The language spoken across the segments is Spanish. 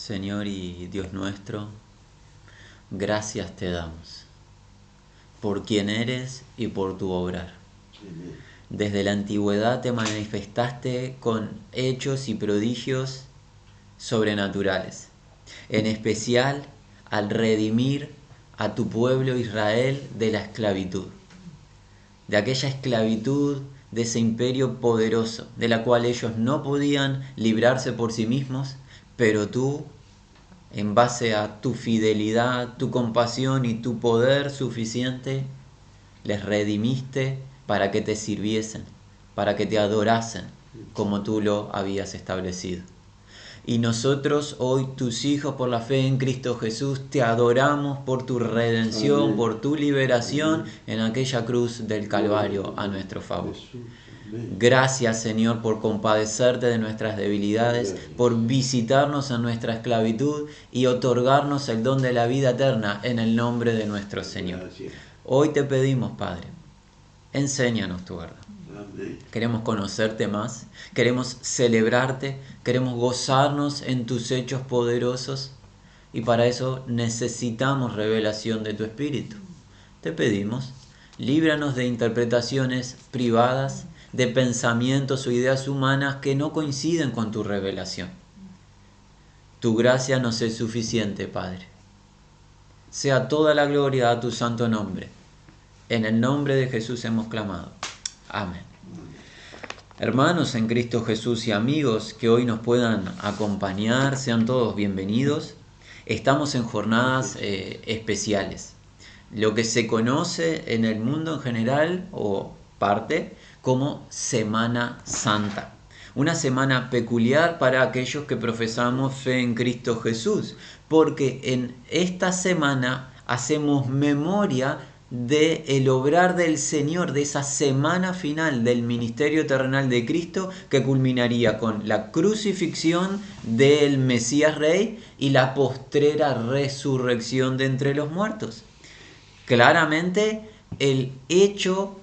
Señor y Dios nuestro, gracias te damos por quien eres y por tu obrar. Desde la antigüedad te manifestaste con hechos y prodigios sobrenaturales, en especial al redimir a tu pueblo Israel de la esclavitud, de aquella esclavitud, de ese imperio poderoso, de la cual ellos no podían librarse por sí mismos, pero tú, en base a tu fidelidad, tu compasión y tu poder suficiente, les redimiste para que te sirviesen, para que te adorasen como tú lo habías establecido. Y nosotros hoy, tus hijos, por la fe en Cristo Jesús, te adoramos por tu redención, Amén. por tu liberación Amén. en aquella cruz del Calvario a nuestro favor. Jesús. Amén. Gracias, Señor, por compadecerte de nuestras debilidades, Gracias. por visitarnos en nuestra esclavitud y otorgarnos el don de la vida eterna en el nombre de nuestro Señor. Gracias. Hoy te pedimos, Padre, enséñanos tu verdad. Amén. Queremos conocerte más, queremos celebrarte, queremos gozarnos en tus hechos poderosos y para eso necesitamos revelación de tu Espíritu. Te pedimos, líbranos de interpretaciones privadas, de pensamientos o ideas humanas que no coinciden con tu revelación. Tu gracia nos es suficiente, Padre. Sea toda la gloria a tu santo nombre. En el nombre de Jesús hemos clamado. Amén. Hermanos en Cristo Jesús y amigos que hoy nos puedan acompañar, sean todos bienvenidos. Estamos en jornadas especiales. Lo que se conoce en el mundo en general o parte como Semana Santa. Una semana peculiar para aquellos que profesamos fe en Cristo Jesús, porque en esta semana hacemos memoria de el obrar del Señor, de esa semana final del ministerio terrenal de Cristo que culminaría con la crucifixión del Mesías Rey y la postrera resurrección de entre los muertos. Claramente el hecho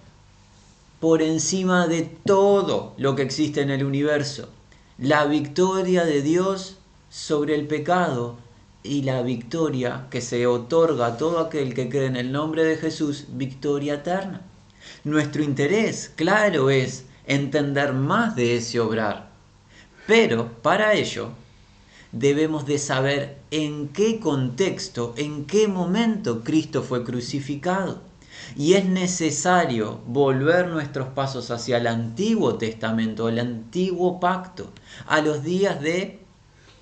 por encima de todo lo que existe en el universo, la victoria de Dios sobre el pecado y la victoria que se otorga a todo aquel que cree en el nombre de Jesús, victoria eterna. Nuestro interés, claro, es entender más de ese obrar, pero para ello debemos de saber en qué contexto, en qué momento Cristo fue crucificado. Y es necesario volver nuestros pasos hacia el Antiguo Testamento, el Antiguo Pacto, a los días de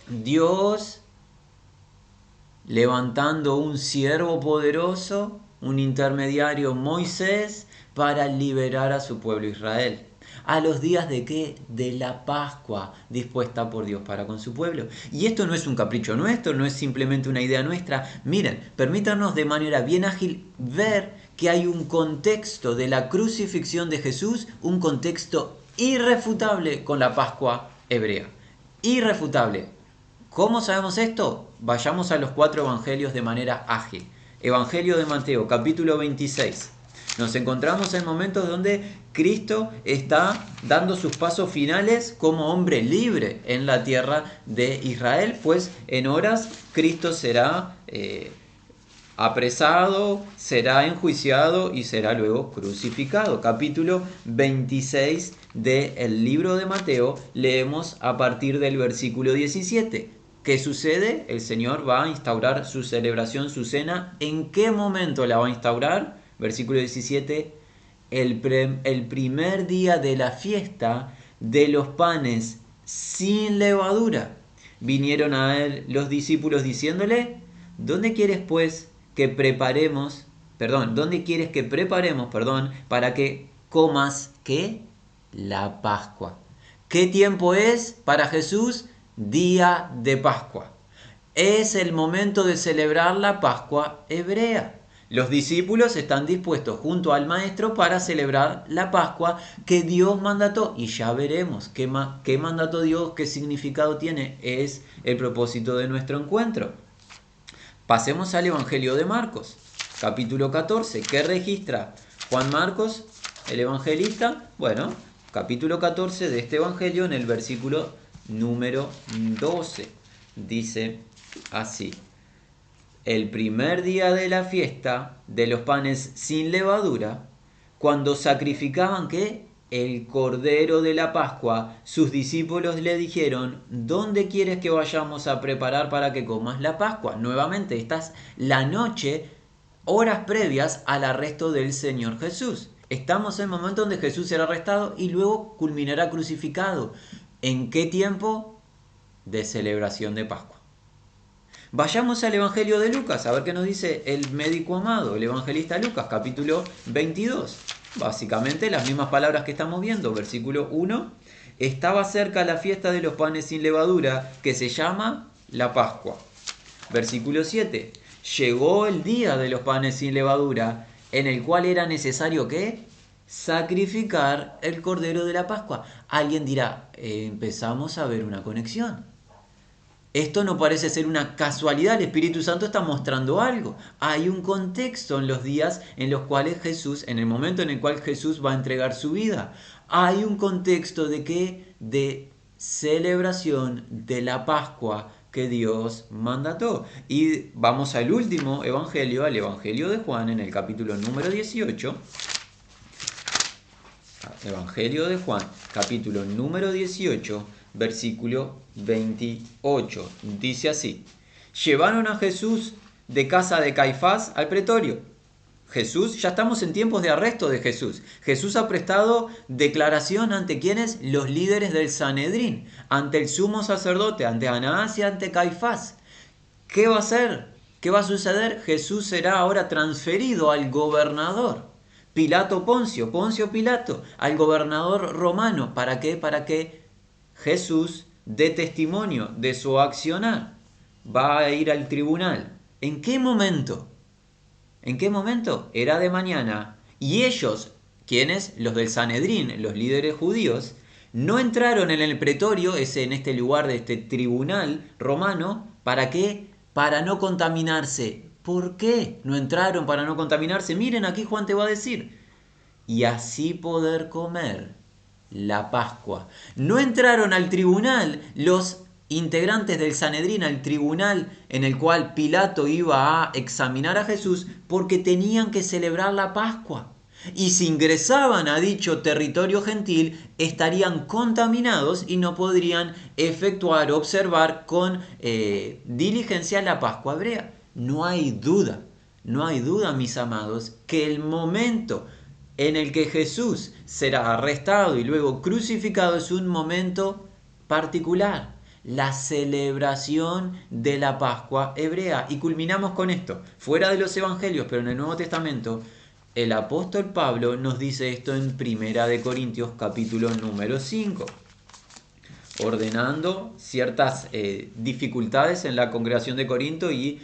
Dios levantando un siervo poderoso, un intermediario Moisés, para liberar a su pueblo Israel. A los días de qué? De la Pascua dispuesta por Dios para con su pueblo. Y esto no es un capricho nuestro, no es simplemente una idea nuestra. Miren, permítanos de manera bien ágil ver que hay un contexto de la crucifixión de Jesús, un contexto irrefutable con la Pascua hebrea. Irrefutable. ¿Cómo sabemos esto? Vayamos a los 4 evangelios de manera ágil. Evangelio de Mateo, capítulo 26. Nos encontramos en momentos donde Cristo está dando sus pasos finales como hombre libre en la tierra de Israel, pues en horas Cristo será apresado, será enjuiciado y será luego crucificado. Capítulo 26 del libro de Mateo, leemos a partir del versículo 17. ¿Qué sucede? El Señor va a instaurar su celebración, su cena. ¿En qué momento la va a instaurar? Versículo 17. El primer día de la fiesta de los panes sin levadura. Vinieron a él los discípulos diciéndole: ¿Dónde quieres pues que preparemos, ¿dónde quieres que preparemos, para que comas qué? La Pascua. ¿Qué tiempo es para Jesús? Día de Pascua. Es el momento de celebrar la Pascua hebrea. Los discípulos están dispuestos junto al Maestro para celebrar la Pascua que Dios mandató. Y ya veremos qué mandató Dios, qué significado tiene. Es el propósito de nuestro encuentro. Pasemos al Evangelio de Marcos, capítulo 14. ¿Qué registra Juan Marcos, el evangelista? Bueno, capítulo 14 de este Evangelio en el versículo número 12. dice así: el primer día de la fiesta de los panes sin levadura, cuando sacrificaban ¿qué? El cordero de la Pascua, sus discípulos le dijeron: ¿dónde quieres que vayamos a preparar para que comas la Pascua? Nuevamente, esta es la noche, horas previas al arresto del Señor Jesús. Estamos en el momento donde Jesús será arrestado y luego culminará crucificado. ¿En qué tiempo? De celebración de Pascua. Vayamos al Evangelio de Lucas, a ver qué nos dice el médico amado, el evangelista Lucas, capítulo 22. Básicamente las mismas palabras que estamos viendo. Versículo 1. Estaba cerca la fiesta de los panes sin levadura, que se llama la Pascua. Versículo 7. Llegó el día de los panes sin levadura, en el cual era necesario ¿qué? Sacrificar el cordero de la Pascua. Alguien dirá, empezamos a ver una conexión. Esto no parece ser una casualidad, el Espíritu Santo está mostrando algo. Hay un contexto en los días en los cuales Jesús, en el momento en el cual Jesús va a entregar su vida. Hay un contexto de ¿qué? De celebración de la Pascua que Dios mandató. Y vamos al último evangelio, al Evangelio de Juan, en el capítulo número 18. Evangelio de Juan, capítulo número 18, versículo 28. Dice así: llevaron a Jesús de casa de Caifás al pretorio. Jesús, ya estamos en tiempos de arresto de Jesús. Jesús ha prestado declaración ante quienes, los líderes del Sanedrín, ante el sumo sacerdote, ante Anás y ante Caifás. ¿Qué va a hacer? ¿Qué va a suceder? Jesús será ahora transferido al gobernador Poncio Pilato, al gobernador romano. ¿Para qué? Para que Jesús dé testimonio de su accionar. Va a ir al tribunal. ¿En qué momento? ¿En qué momento? Era de mañana. Y ellos, quienes, los del Sanedrín, los líderes judíos, no entraron en el pretorio, en este lugar de este tribunal romano. ¿Para qué? Para no contaminarse. ¿Por qué no entraron para no contaminarse? Miren, aquí Juan te va a decir. Y así poder comer la Pascua. No entraron al tribunal los integrantes del Sanedrín, al tribunal en el cual Pilato iba a examinar a Jesús, porque tenían que celebrar la Pascua. Y si ingresaban a dicho territorio gentil, estarían contaminados y no podrían efectuar, observar con diligencia la Pascua hebrea. No hay duda, mis amados, que el momento en el que Jesús será arrestado y luego crucificado es un momento particular, la celebración de la Pascua hebrea. Y culminamos con esto, fuera de los evangelios, pero en el Nuevo Testamento, el apóstol Pablo nos dice esto en 1 Corintios capítulo número 5. Ordenando ciertas dificultades en la congregación de Corinto y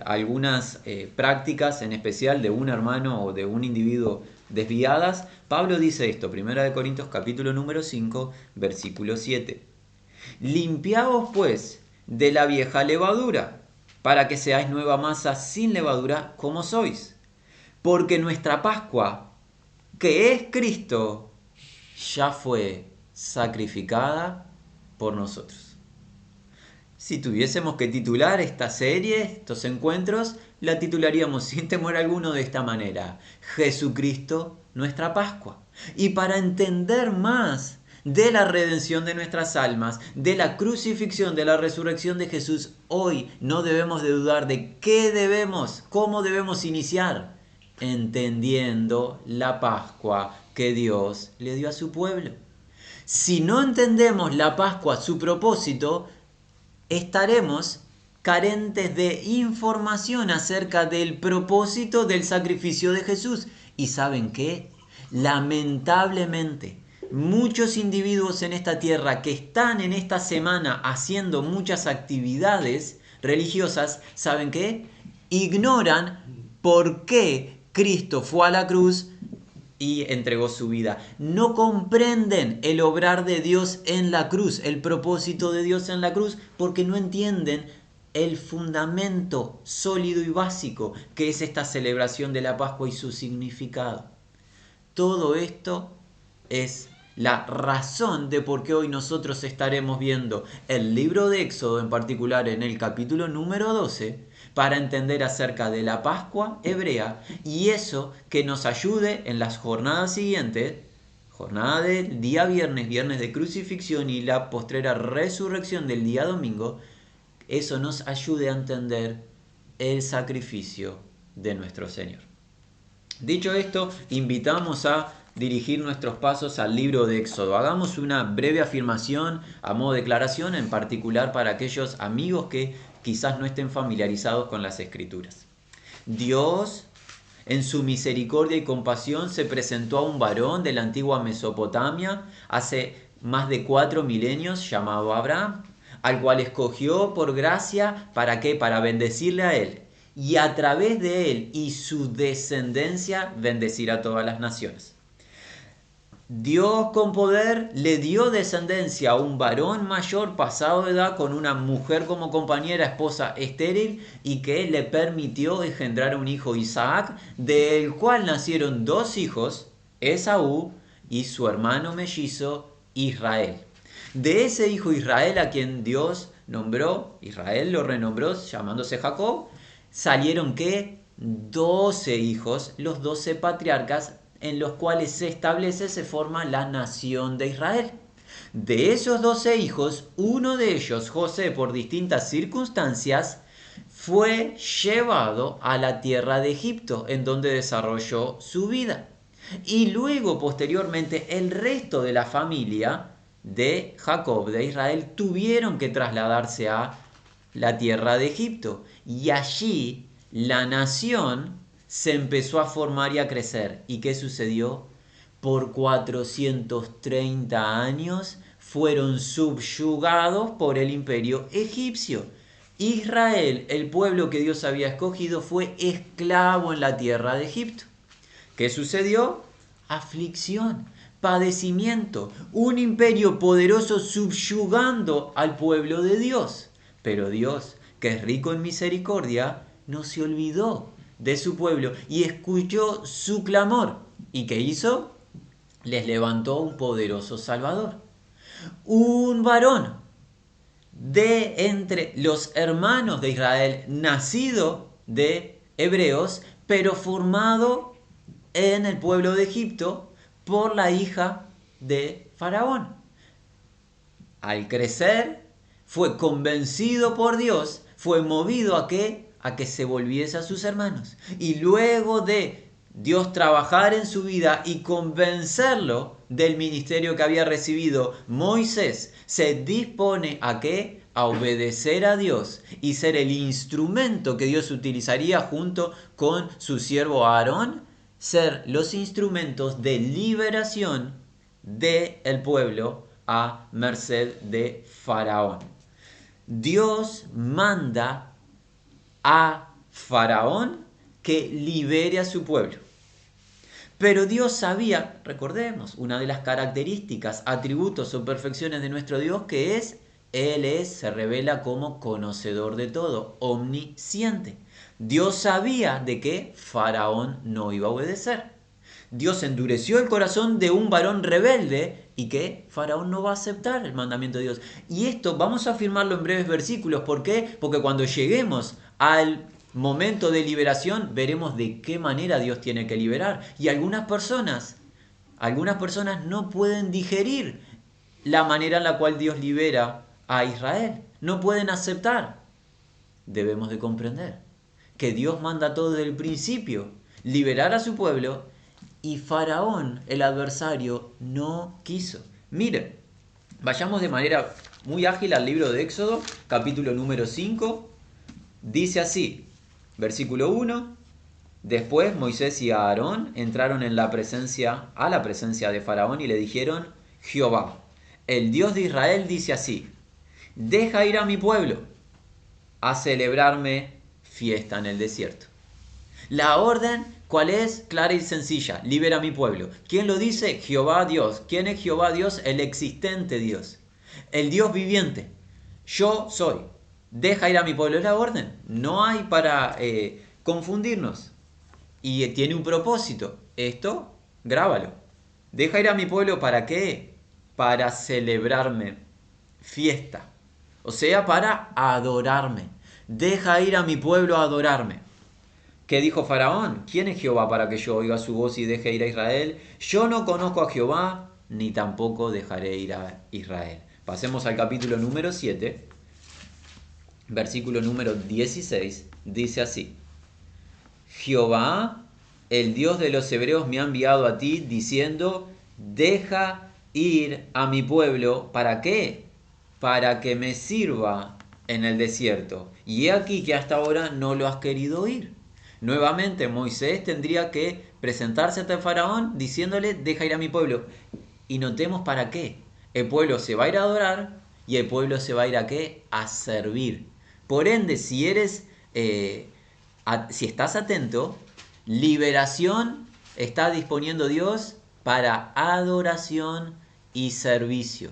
algunas prácticas en especial de un hermano o de un individuo desviadas, Pablo dice esto, 1 Corintios capítulo número 5, versículo 7. Limpiaos pues de la vieja levadura, para que seáis nueva masa sin levadura como sois. Porque nuestra Pascua, que es Cristo, ya fue sacrificada por nosotros. Si tuviésemos que titular esta serie, estos encuentros, la titularíamos sin temor alguno de esta manera: Jesucristo, nuestra Pascua. Y para entender más de la redención de nuestras almas, de la crucifixión, de la resurrección de Jesús, hoy no debemos de dudar de cómo debemos iniciar, entendiendo la Pascua que Dios le dio a su pueblo. Si no entendemos la Pascua, su propósito, estaremos carentes de información acerca del propósito del sacrificio de Jesús. ¿Y saben qué? Lamentablemente, muchos individuos en esta tierra que están en esta semana haciendo muchas actividades religiosas, ¿saben qué? Ignoran por qué Cristo fue a la cruz y entregó su vida. No comprenden el obrar de Dios en la cruz, el propósito de Dios en la cruz, porque no entienden el fundamento sólido y básico que es esta celebración de la Pascua y su significado. Todo esto es la razón de por qué hoy nosotros estaremos viendo el libro de Éxodo, en particular en el capítulo número 12, para entender acerca de la Pascua hebrea y eso que nos ayude en las jornadas siguientes, jornada del día viernes, viernes de crucifixión y la postrera resurrección del día domingo, eso nos ayude a entender el sacrificio de nuestro Señor. Dicho esto, invitamos a dirigir nuestros pasos al libro de Éxodo. Hagamos una breve afirmación a modo de declaración, en particular para aquellos amigos que quizás no estén familiarizados con las Escrituras. Dios, en su misericordia y compasión, se presentó a un varón de la antigua Mesopotamia hace más de 4 milenios llamado Abraham, al cual escogió por gracia, ¿para qué? Para bendecirle a él. Y a través de él y su descendencia bendecir a todas las naciones. Dios con poder le dio descendencia a un varón mayor pasado de edad con una mujer como compañera, esposa estéril, y que le permitió engendrar un hijo, Isaac, del cual nacieron 2 hijos, Esaú y su hermano mellizo Israel. De ese hijo Israel a quien Dios nombró, Israel lo renombró llamándose Jacob, salieron ¿qué? 12 hijos, los 12 patriarcas en los cuales se forma la nación de Israel. De esos 12 hijos, uno de ellos, José, por distintas circunstancias, fue llevado a la tierra de Egipto, en donde desarrolló su vida. Y luego, posteriormente, el resto de la familia de Jacob, de Israel, tuvieron que trasladarse a la tierra de Egipto. Y allí la nación se empezó a formar y a crecer. ¿Y qué sucedió? Por 430 años fueron subyugados por el imperio egipcio. Israel, el pueblo que Dios había escogido, fue esclavo en la tierra de Egipto. ¿Qué sucedió? Aflicción, padecimiento, un imperio poderoso subyugando al pueblo de Dios. Pero Dios, que es rico en misericordia, no se olvidó de su pueblo y escuchó su clamor. ¿Y qué hizo? Les levantó un poderoso Salvador. Un varón de entre los hermanos de Israel, nacido de hebreos, pero formado en el pueblo de Egipto por la hija de Faraón. Al crecer, fue convencido por Dios, fue movido a que se volviese a sus hermanos. Y luego de Dios trabajar en su vida y convencerlo del ministerio que había recibido, Moisés se dispone a ¿qué? A obedecer a Dios y ser el instrumento que Dios utilizaría junto con su siervo Aarón, ser los instrumentos de liberación del pueblo a merced de Faraón. Dios manda a Faraón que libere a su pueblo. Pero Dios sabía, recordemos, una de las características, atributos o perfecciones de nuestro Dios, que es, se revela como conocedor de todo, omnisciente. Dios sabía de que Faraón no iba a obedecer. Dios endureció el corazón de un varón rebelde y que Faraón no va a aceptar el mandamiento de Dios. Y esto vamos a afirmarlo en breves versículos. ¿Por qué? Porque cuando lleguemos al momento de liberación veremos de qué manera Dios tiene que liberar. Y algunas personas no pueden digerir la manera en la cual Dios libera a Israel. No pueden aceptar. Debemos de comprender que Dios manda todo desde el principio, liberar a su pueblo, y Faraón, el adversario, no quiso. Miren, vayamos de manera muy ágil al libro de Éxodo, capítulo número 5. Dice así, versículo 1. Después Moisés y Aarón entraron a la presencia de Faraón y le dijeron: Jehová, el Dios de Israel, dice así: deja ir a mi pueblo a celebrarme fiesta en el desierto. La orden, ¿cuál es? Clara y sencilla: libera a mi pueblo. ¿Quién lo dice? Jehová Dios. ¿Quién es Jehová Dios? El existente Dios, el Dios viviente. Yo soy. Deja ir a mi pueblo. Es la orden. No hay para confundirnos. Y tiene un propósito. Esto, grábalo. Deja ir a mi pueblo, ¿para qué? Para celebrarme fiesta. O sea, para adorarme. Deja ir a mi pueblo a adorarme. ¿Qué dijo Faraón? ¿Quién es Jehová para que yo oiga su voz y deje ir a Israel? Yo no conozco a Jehová, ni tampoco dejaré ir a Israel. Pasemos al capítulo número 7, versículo número 16. Dice así: Jehová, el Dios de los hebreos, me ha enviado a ti diciendo: deja ir a mi pueblo. ¿Para qué? Para que me sirva en el desierto. Y he aquí que hasta ahora no lo has querido oír. Nuevamente Moisés tendría que presentarse ante el faraón diciéndole: deja ir a mi pueblo. Y notemos para qué. El pueblo se va a ir a adorar y el pueblo se va a ir a qué? A servir. Por ende, si estás atento, liberación está disponiendo Dios para adoración y servicio.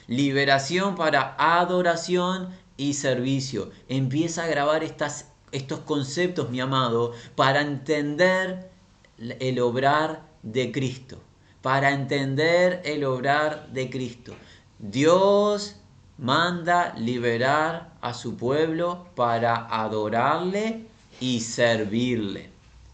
Liberación para adoración y servicio. Empieza a grabar estos conceptos, mi amado, para entender el obrar de Cristo. Para entender el obrar de Cristo. Dios manda liberar a su pueblo para adorarle y servirle.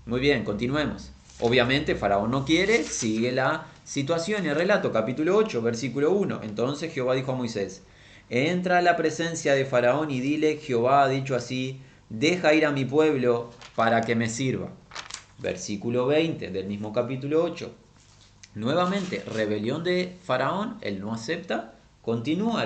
Muy bien, continuemos. Obviamente Faraón no quiere, sigue la situación y el relato, capítulo 8, versículo 1. Entonces Jehová dijo a Moisés: entra a la presencia de Faraón y dile: Jehová ha dicho así, deja ir a mi pueblo para que me sirva. Versículo 20 del mismo capítulo 8. Nuevamente, rebelión de Faraón, él no acepta. Continúa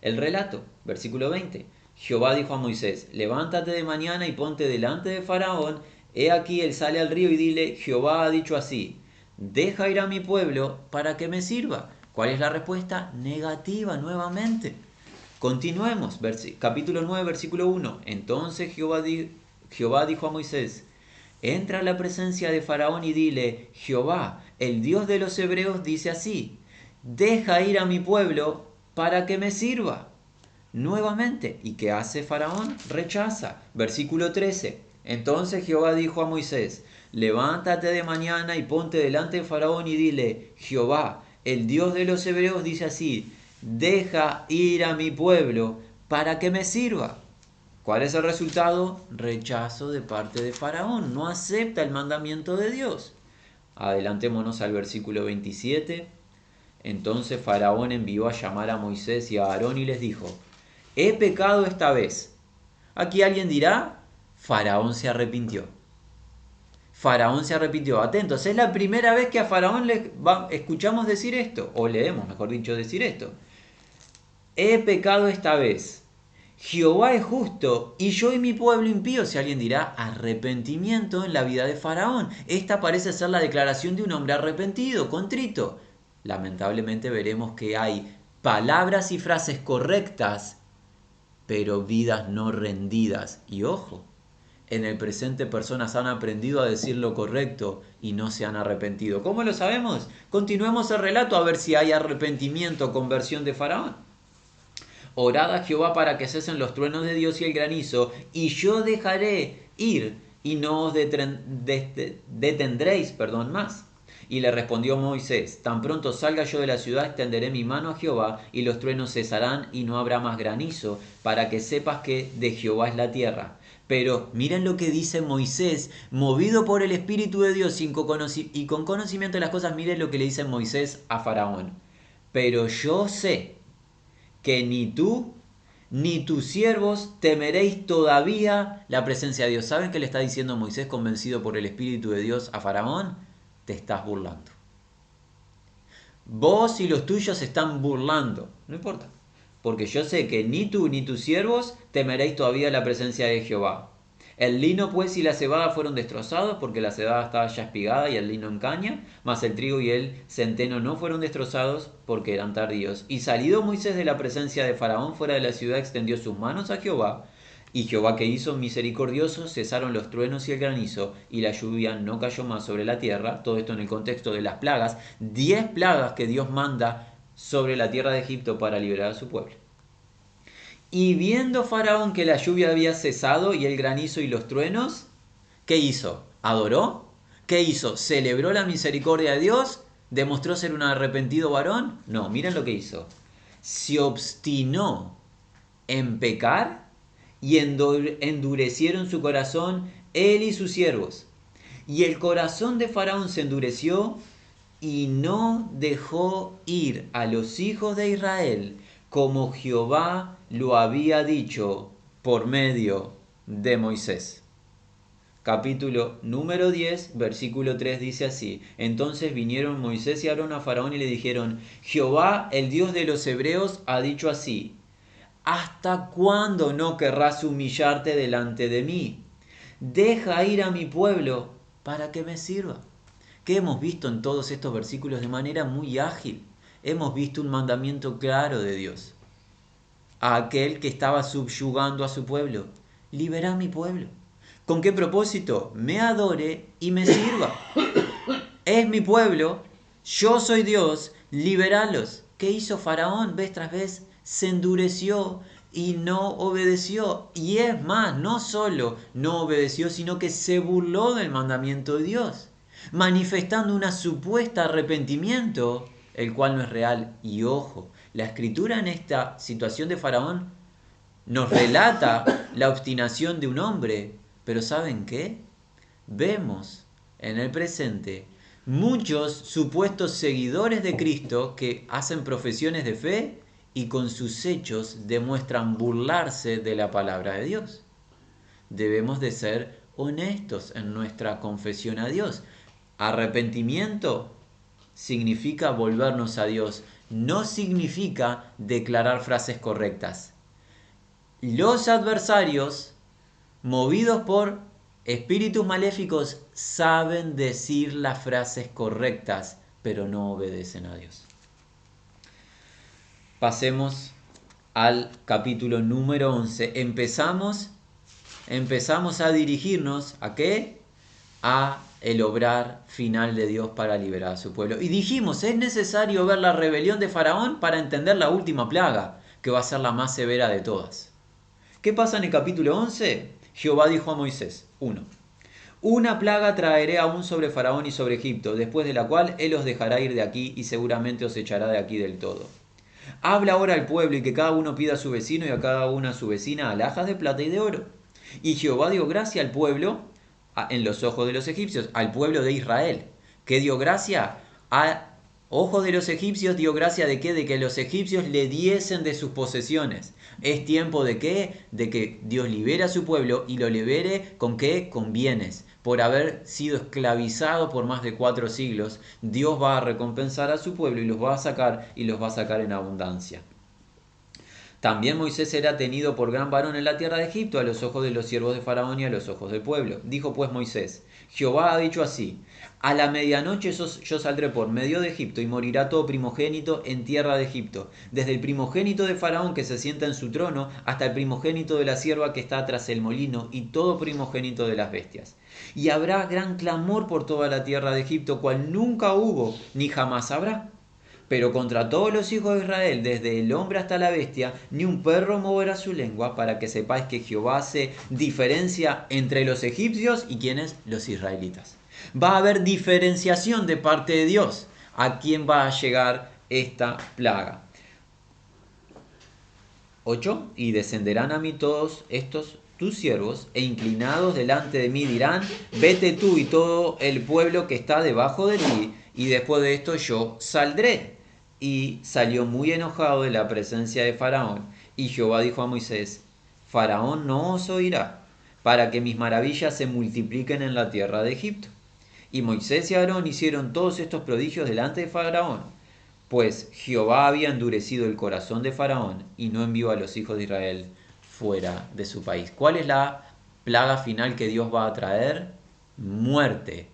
el relato, versículo 20. Jehová dijo a Moisés: levántate de mañana y ponte delante de Faraón. He aquí él sale al río y dile: Jehová ha dicho así, deja ir a mi pueblo para que me sirva. ¿Cuál es la respuesta? Negativa nuevamente. Continuemos, capítulo 9, versículo 1. Entonces Jehová dijo a Moisés: entra a la presencia de Faraón y dile: Jehová, el Dios de los hebreos, dice así, deja ir a mi pueblo para que me sirva. Nuevamente, ¿y qué hace Faraón? Rechaza. Versículo 13. Entonces Jehová dijo a Moisés: levántate de mañana y ponte delante de Faraón y dile: Jehová, el Dios de los hebreos, dice así, deja ir a mi pueblo para que me sirva. ¿Cuál es el resultado? Rechazo de parte de Faraón. No acepta el mandamiento de Dios. Adelantémonos al versículo 27. Entonces Faraón envió a llamar a Moisés y a Aarón y les dijo: he pecado esta vez. Aquí alguien dirá: Faraón se arrepintió. Faraón se arrepintió. Atentos, es la primera vez que a Faraón escuchamos decir esto, o leemos, mejor dicho, decir esto. He pecado esta vez. Jehová es justo y yo y mi pueblo impío. Si alguien dirá: arrepentimiento en la vida de Faraón. Esta parece ser la declaración de un hombre arrepentido, contrito. Lamentablemente veremos que hay palabras y frases correctas, pero vidas no rendidas. Y ojo, en el presente personas han aprendido a decir lo correcto y no se han arrepentido. ¿Cómo lo sabemos? Continuemos el relato a ver si hay arrepentimiento o conversión de Faraón. Orad a Jehová para que cesen los truenos de Dios y el granizo, y yo dejaré ir y no os detendréis más. Y le respondió Moisés: tan pronto salga yo de la ciudad, extenderé mi mano a Jehová, y los truenos cesarán y no habrá más granizo, para que sepas que de Jehová es la tierra. Pero miren lo que dice Moisés, movido por el Espíritu de Dios y con conocimiento de las cosas. Miren lo que le dice Moisés a Faraón: pero yo sé que ni tú ni tus siervos temeréis todavía la presencia de Dios. ¿Saben qué le está diciendo Moisés, convencido por el Espíritu de Dios, a Faraón? Te estás burlando. Vos y los tuyos se están burlando. No importa. Porque yo sé que ni tú ni tus siervos temeréis todavía la presencia de Jehová. El lino pues y la cebada fueron destrozados, porque la cebada estaba ya espigada y el lino en caña, mas el trigo y el centeno no fueron destrozados, porque eran tardíos. Y salido Moisés de la presencia de Faraón fuera de la ciudad, extendió sus manos a Jehová, y Jehová, que hizo misericordioso, cesaron los truenos y el granizo, y la lluvia no cayó más sobre la tierra. Todo esto en el contexto de las plagas, 10 plagas que Dios manda sobre la tierra de Egipto para liberar a su pueblo. Y viendo Faraón que la lluvia había cesado y el granizo y los truenos, ¿qué hizo? ¿Adoró? ¿Qué hizo? ¿Celebró la misericordia de Dios? ¿Demostró ser un arrepentido varón? No, miren lo que hizo. Se obstinó en pecar y endurecieron su corazón él y sus siervos. Y el corazón de Faraón se endureció y no dejó ir a los hijos de Israel como Jehová lo había dicho por medio de Moisés. Capítulo número 10, versículo 3 dice así: Entonces vinieron Moisés y Aarón a Faraón y le dijeron: Jehová, el Dios de los hebreos, ha dicho así: ¿hasta cuándo no querrás humillarte delante de mí? Deja ir a mi pueblo para que me sirva. ¿Qué hemos visto en todos estos versículos de manera muy ágil? Hemos visto un mandamiento claro de Dios a aquel que estaba subyugando a su pueblo: libera a mi pueblo. ¿Con qué propósito? Me adore y me sirva. Es mi pueblo, yo soy Dios, liberalos. ¿Qué hizo Faraón? Vez tras vez se endureció y no obedeció. Y es más, no solo no obedeció, sino que se burló del mandamiento de Dios, manifestando una supuesta arrepentimiento, el cual no es real. Y ojo, la escritura en esta situación de Faraón nos relata la obstinación de un hombre, pero ¿saben qué? Vemos en el presente muchos supuestos seguidores de Cristo que hacen profesiones de fe y con sus hechos demuestran burlarse de la palabra de Dios. Debemos de ser honestos en nuestra confesión a Dios. Arrepentimiento significa volvernos a Dios, no significa declarar frases correctas. Los adversarios, movidos por espíritus maléficos, saben decir las frases correctas, pero no obedecen a Dios. Pasemos al capítulo número 11. Empezamos a dirigirnos ¿a qué? A el obrar final de Dios para liberar a su pueblo. Y dijimos, es necesario ver la rebelión de Faraón para entender la última plaga, que va a ser la más severa de todas. ¿Qué pasa en el capítulo 11? Jehová dijo a Moisés: 1. Una plaga traeré aún sobre Faraón y sobre Egipto, después de la cual él os dejará ir de aquí y seguramente os echará de aquí del todo. Habla ahora al pueblo y que cada uno pida a su vecino y a cada una a su vecina alhajas de plata y de oro. Y Jehová dio gracia al pueblo en los ojos de los egipcios, al pueblo de Israel. ¿Qué dio gracia? A ojos de los egipcios dio gracia de qué? De que los egipcios le diesen de sus posesiones. ¿Es tiempo de qué? De que Dios libere a su pueblo y lo libere ¿con qué? Con bienes. Por haber sido esclavizado por más de 4 siglos, Dios va a recompensar a su pueblo y los va a sacar en abundancia. También Moisés era tenido por gran varón en la tierra de Egipto a los ojos de los siervos de Faraón y a los ojos del pueblo. Dijo pues Moisés: Jehová ha dicho así: a la medianoche yo saldré por medio de Egipto y morirá todo primogénito en tierra de Egipto, desde el primogénito de Faraón que se sienta en su trono hasta el primogénito de la sierva que está tras el molino y todo primogénito de las bestias. Y habrá gran clamor por toda la tierra de Egipto, cual nunca hubo ni jamás habrá. Pero contra todos los hijos de Israel, desde el hombre hasta la bestia, ni un perro moverá su lengua, para que sepáis que Jehová hace diferencia entre los egipcios y quienes, los israelitas. Va a haber diferenciación de parte de Dios a quién va a llegar esta plaga. 8. Y descenderán a mí todos estos tus siervos, e inclinados delante de mí dirán: vete tú y todo el pueblo que está debajo de ti, y después de esto yo saldré. Y salió muy enojado de la presencia de Faraón. Y Jehová dijo a Moisés: Faraón no os oirá, para que mis maravillas se multipliquen en la tierra de Egipto. Y Moisés y Aarón hicieron todos estos prodigios delante de Faraón, pues Jehová había endurecido el corazón de Faraón y no envió a los hijos de Israel fuera de su país. ¿Cuál es la plaga final que Dios va a traer? Muerte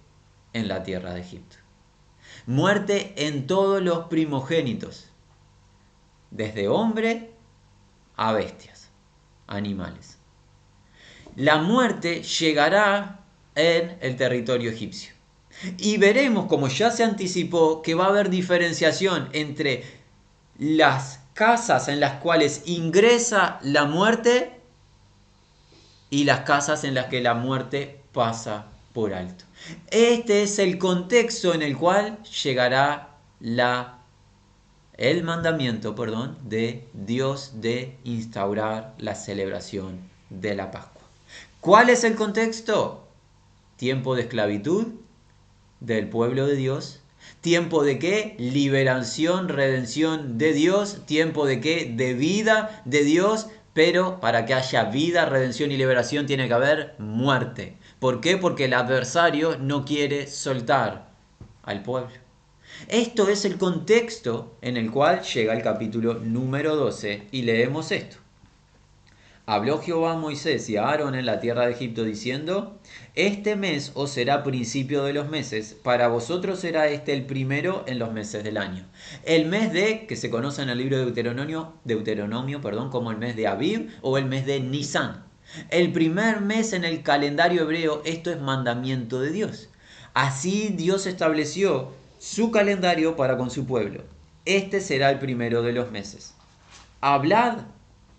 en la tierra de Egipto. Muerte en todos los primogénitos, desde hombre a bestias, animales. La muerte llegará en el territorio egipcio. Y veremos, como ya se anticipó, que va a haber diferenciación entre las casas en las cuales ingresa la muerte y las casas en las que la muerte pasa por alto. Este es el contexto en el cual llegará el mandamiento, de Dios de instaurar la celebración de la Pascua. ¿Cuál es el contexto? Tiempo de esclavitud del pueblo de Dios. ¿Tiempo de qué? Liberación, redención de Dios. ¿Tiempo de qué? De vida de Dios. Pero para que haya vida, redención y liberación tiene que haber muerte. ¿Por qué? Porque el adversario no quiere soltar al pueblo. Esto es el contexto en el cual llega el capítulo número 12 y leemos esto. Habló Jehová a Moisés y a Aarón en la tierra de Egipto diciendo: Este mes os será principio de los meses, para vosotros será este el primero en los meses del año. El mes que se conoce en el libro de Deuteronomio, como el mes de Abib o el mes de Nisan. El primer mes en el calendario hebreo, esto es mandamiento de Dios. Así Dios estableció su calendario para con su pueblo. Este será el primero de los meses. Hablad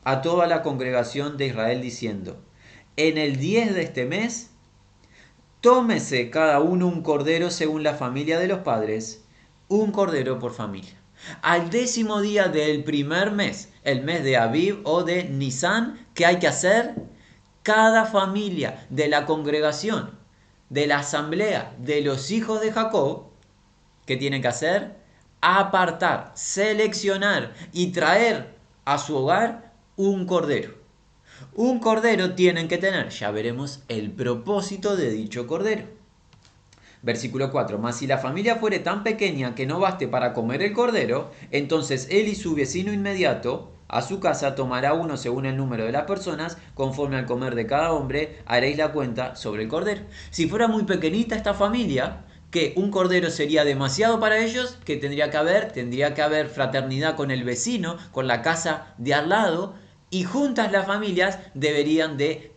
a toda la congregación de Israel diciendo: en el 10 de este mes, tómese cada uno un cordero según la familia de los padres, un cordero por familia. Al 10º día del primer mes, el mes de Abib o de Nisan, ¿qué hay que hacer? Cada familia de la congregación, de la asamblea de los hijos de Jacob, ¿qué tienen que hacer? Apartar, seleccionar y traer a su hogar un cordero. Un cordero tienen que tener, ya veremos el propósito de dicho cordero. Versículo 4. Mas si la familia fuere tan pequeña que no baste para comer el cordero, entonces él y su vecino inmediato a su casa tomará uno según el número de las personas, conforme al comer de cada hombre, haréis la cuenta sobre el cordero. Si fuera muy pequeñita esta familia, que un cordero sería demasiado para ellos, que tendría que haber fraternidad con el vecino, con la casa de al lado, y juntas las familias deberían de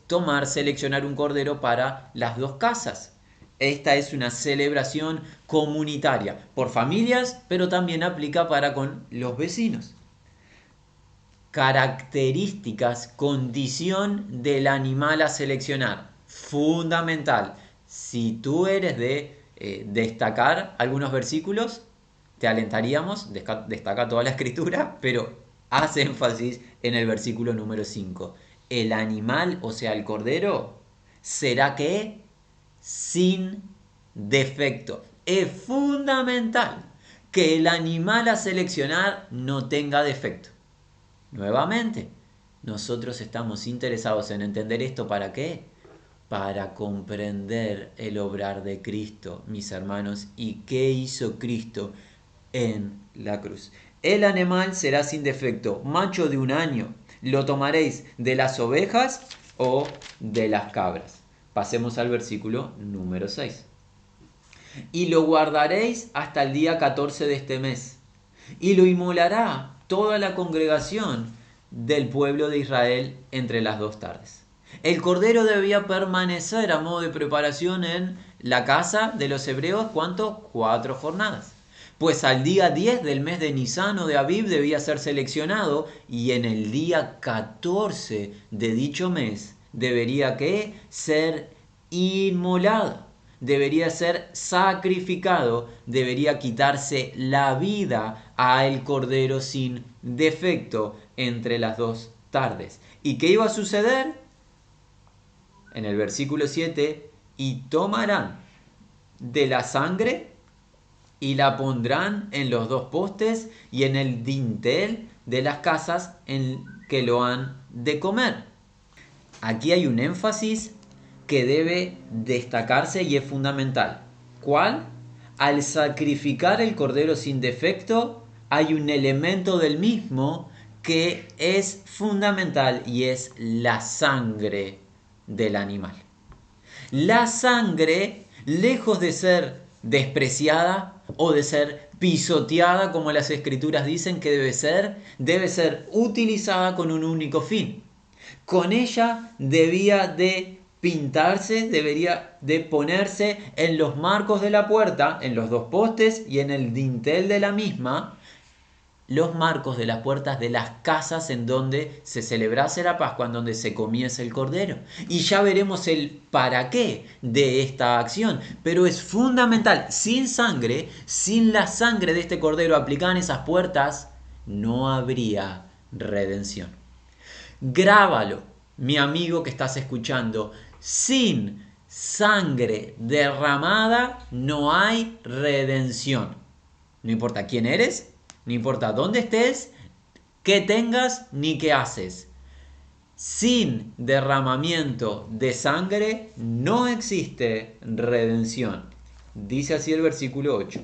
seleccionar un cordero para las dos casas. Esta es una celebración comunitaria por familias, pero también aplica para con los vecinos. Características, condición del animal a seleccionar. Fundamental. Si tú eres de destacar algunos versículos, te alentaríamos, destaca toda la escritura, pero hace énfasis en el versículo número 5. El animal, o sea, el cordero, será que sin defecto. Es fundamental que el animal a seleccionar no tenga defecto. Nuevamente, nosotros estamos interesados en entender esto. ¿Para qué? Para comprender el obrar de Cristo, mis hermanos, y qué hizo Cristo en la cruz. El animal será sin defecto, macho de 1 año. Lo tomaréis de las ovejas o de las cabras. Pasemos al versículo número 6. Y lo guardaréis hasta el día 14 de este mes. Y lo inmolará toda la congregación del pueblo de Israel entre las 2 tardes. El cordero debía permanecer a modo de preparación en la casa de los hebreos, ¿cuánto? 4 jornadas. Pues al día 10 del mes de Nisan o de Abib debía ser seleccionado, y en el día 14 de dicho mes debería ser inmolado, debería ser sacrificado, debería quitarse la vida al cordero sin defecto entre las 2 tardes. ¿Y qué iba a suceder? En el versículo 7, y tomarán de la sangre y la pondrán en los 2 postes y en el dintel de las casas en que lo han de comer. Aquí hay un énfasis que debe destacarse y es fundamental. ¿Cuál? Al sacrificar el cordero sin defecto, hay un elemento del mismo que es fundamental, y es la sangre del animal. La sangre, lejos de ser despreciada o de ser pisoteada, como las escrituras dicen que debe ser utilizada con un único fin. Con ella debía de pintarse, debería de ponerse en los marcos de la puerta, en los 2 postes y en el dintel de la misma, los marcos de las puertas de las casas en donde se celebrase la Pascua, en donde se comiese el cordero. Y ya veremos el para qué de esta acción. Pero es fundamental, sin sangre, sin la sangre de este cordero aplicada en esas puertas, no habría redención. Grábalo, mi amigo que estás escuchando. Sin sangre derramada no hay redención. No importa quién eres, no importa dónde estés, qué tengas ni qué haces. Sin derramamiento de sangre no existe redención. Dice así el versículo 8.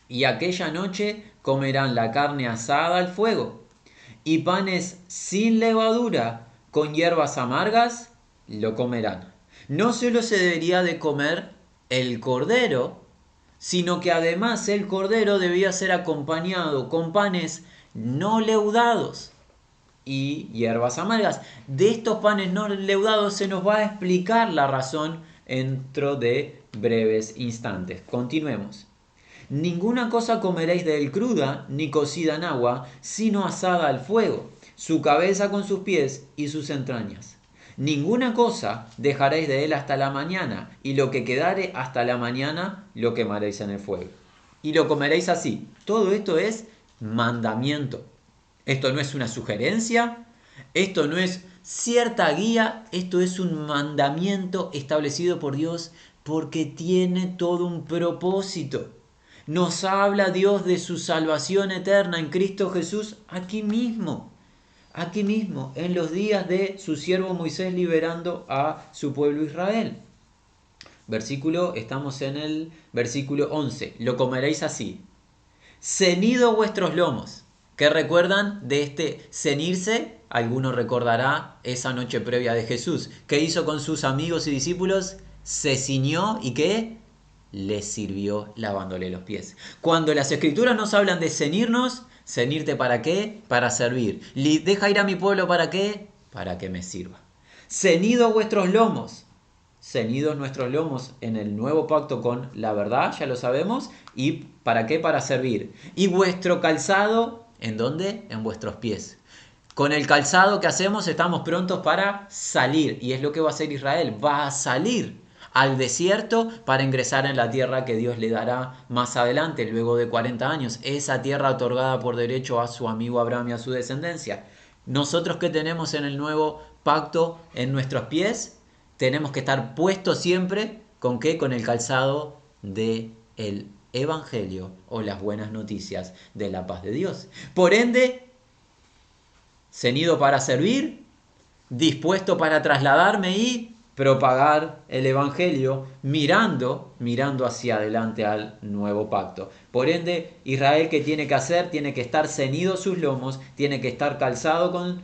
Y aquella noche comerán la carne asada al fuego y panes sin levadura con hierbas amargas lo comerán. No solo se debería de comer el cordero, sino que además el cordero debía ser acompañado con panes no leudados y hierbas amargas. De estos panes no leudados se nos va a explicar la razón dentro de breves instantes. Continuemos. Ninguna cosa comeréis de él cruda, ni cocida en agua, sino asada al fuego, su cabeza con sus pies y sus entrañas. Ninguna cosa dejaréis de él hasta la mañana, y lo que quedare hasta la mañana lo quemaréis en el fuego. Y lo comeréis así. Todo esto es mandamiento. Esto no es una sugerencia, esto no es cierta guía, esto es un mandamiento establecido por Dios porque tiene todo un propósito. Nos habla Dios de su salvación eterna en Cristo Jesús aquí mismo, en los días de su siervo Moisés liberando a su pueblo Israel. Estamos en el versículo 11. Lo comeréis así. Ceñido vuestros lomos. ¿Qué recuerdan de este cenirse? Alguno recordará esa noche previa de Jesús. ¿Qué hizo con sus amigos y discípulos? Se ciñó y ¿qué? Les sirvió lavándole los pies. Cuando las escrituras nos hablan de ceñirnos, ¿ceñirte para qué? Para servir. ¿Deja ir a mi pueblo para qué? Para que me sirva. Ceñido vuestros lomos. Ceñidos nuestros lomos en el nuevo pacto con la verdad, ya lo sabemos. ¿Y para qué? Para servir. Y vuestro calzado, ¿en dónde? En vuestros pies. Con el calzado que hacemos estamos prontos para salir. Y es lo que va a hacer Israel. Va a salir al desierto para ingresar en la tierra que Dios le dará más adelante, luego de 40 años. Esa tierra otorgada por derecho a su amigo Abraham y a su descendencia. Nosotros que tenemos en el nuevo pacto en nuestros pies, tenemos que estar puestos siempre, ¿con qué? Con el calzado del Evangelio o las buenas noticias de la paz de Dios. Por ende, ceñido para servir, dispuesto para trasladarme y propagar el Evangelio mirando hacia adelante al nuevo pacto. Por ende, Israel, ¿qué tiene que hacer? Tiene que estar ceñido sus lomos, tiene que estar calzado con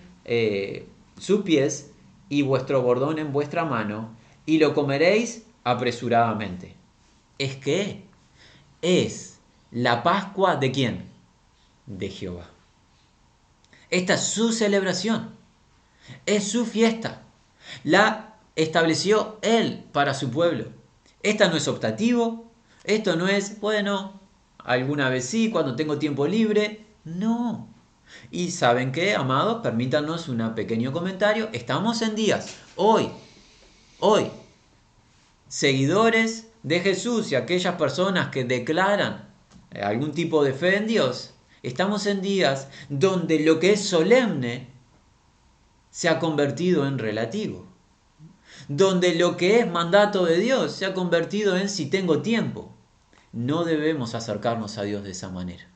sus pies y vuestro bordón en vuestra mano, y lo comeréis apresuradamente. ¿Es qué? Es la Pascua ¿de quién? De Jehová. Esta es su celebración, es su fiesta. La estableció Él para su pueblo. Esta no es optativo, esto no es, bueno, alguna vez sí, cuando tengo tiempo libre. No. Y ¿saben qué, amados? Permítanos un pequeño comentario. Estamos en días, hoy, seguidores de Jesús y aquellas personas que declaran algún tipo de fe en Dios, estamos en días donde lo que es solemne se ha convertido en relativo. Donde lo que es mandato de Dios se ha convertido en si tengo tiempo. No debemos acercarnos a Dios de esa manera.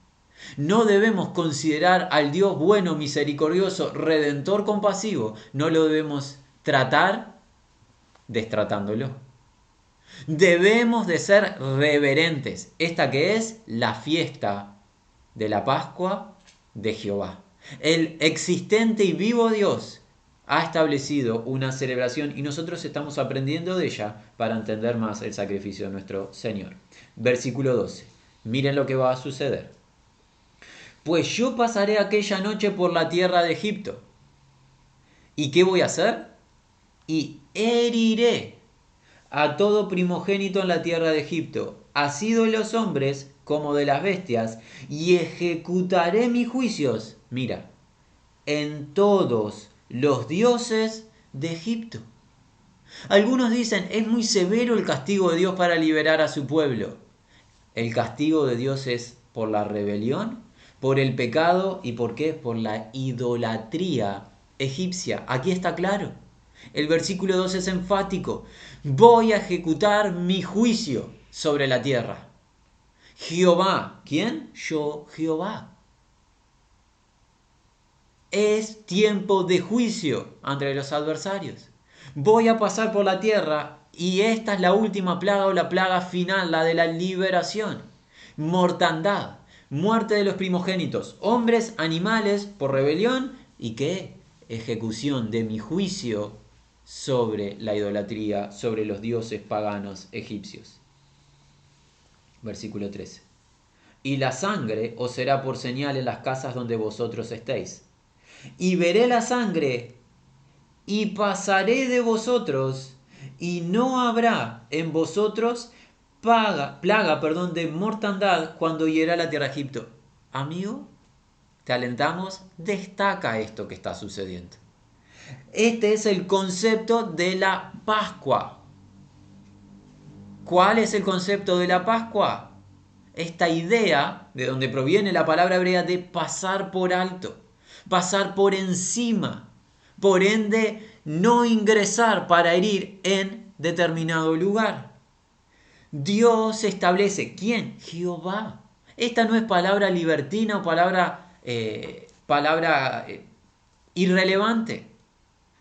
No debemos considerar al Dios bueno, misericordioso, redentor, compasivo. No lo debemos tratar destratándolo. Debemos de ser reverentes. Esta que es la fiesta de la Pascua de Jehová. El existente y vivo Dios ha establecido una celebración y nosotros estamos aprendiendo de ella para entender más el sacrificio de nuestro Señor. Versículo 12. Miren lo que va a suceder. Pues yo pasaré aquella noche por la tierra de Egipto. ¿Y qué voy a hacer? Y heriré a todo primogénito en la tierra de Egipto, así de los hombres como de las bestias, y ejecutaré mis juicios, mira, en todos los dioses de Egipto. Algunos dicen, es muy severo el castigo de Dios para liberar a su pueblo. El castigo de Dios es por la rebelión, por el pecado y ¿por qué? Por la idolatría egipcia. Aquí está claro. El versículo 2 es enfático. Voy a ejecutar mi juicio sobre la tierra. Jehová, ¿quién? Yo, Jehová. Es tiempo de juicio entre los adversarios. Voy a pasar por la tierra y esta es la última plaga o la plaga final, la de la liberación. Mortandad, muerte de los primogénitos, hombres, animales, por rebelión y qué? Ejecución de mi juicio sobre la idolatría, sobre los dioses paganos egipcios. Versículo 13. Y la sangre os será por señal en las casas donde vosotros estéis. Y veré la sangre y pasaré de vosotros, y no habrá en vosotros plaga de mortandad cuando hiera la tierra de Egipto. Amigo, te alentamos, destaca esto que está sucediendo. Este es el concepto de la Pascua. ¿Cuál es el concepto de la Pascua? Esta idea, de donde proviene la palabra hebrea, de pasar por alto, pasar por encima, por ende no ingresar para herir en determinado lugar. Dios establece, ¿quién? Jehová. Esta no es palabra libertina o palabra irrelevante,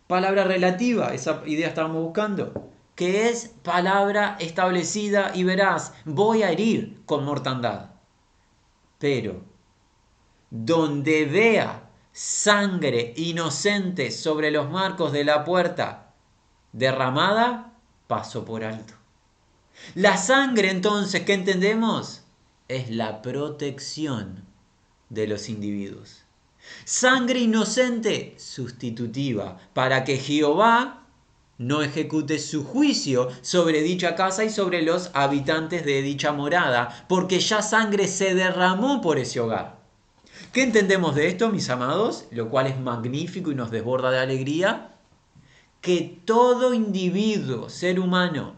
palabra relativa, esa idea estábamos buscando, que es palabra establecida y verás, voy a herir con mortandad. Pero donde vea sangre inocente sobre los marcos de la puerta derramada, paso por alto. La sangre entonces, ¿qué entendemos? Es la protección de los individuos. Sangre inocente sustitutiva para que Jehová no ejecute su juicio sobre dicha casa y sobre los habitantes de dicha morada, porque ya sangre se derramó por ese hogar. ¿Qué entendemos de esto, mis amados? Lo cual es magnífico y nos desborda de alegría. Que todo individuo, ser humano,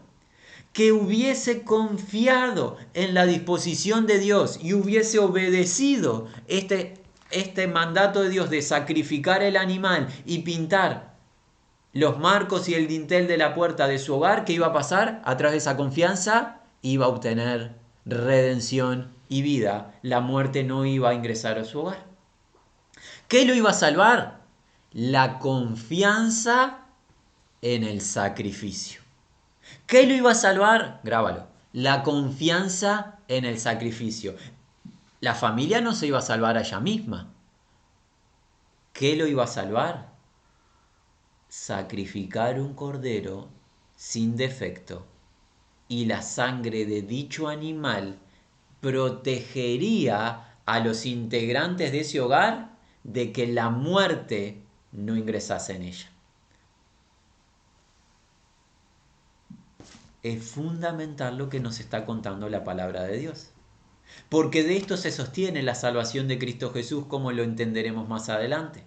que hubiese confiado en la disposición de Dios y hubiese obedecido este mandato de Dios de sacrificar el animal y pintar los marcos y el dintel de la puerta de su hogar, ¿qué iba a pasar? A través de esa confianza iba a obtener redención y vida. La muerte no iba a ingresar a su hogar. ¿Qué lo iba a salvar? La confianza en el sacrificio. ¿Qué lo iba a salvar? Grábalo. La confianza en el sacrificio. La familia no se iba a salvar a ella misma. ¿Qué lo iba a salvar? Sacrificar un cordero sin defecto, y la sangre de dicho animal protegería a los integrantes de ese hogar de que la muerte no ingresase en ella. Es fundamental lo que nos está contando la palabra de Dios, porque de esto se sostiene la salvación de Cristo Jesús, como lo entenderemos más adelante.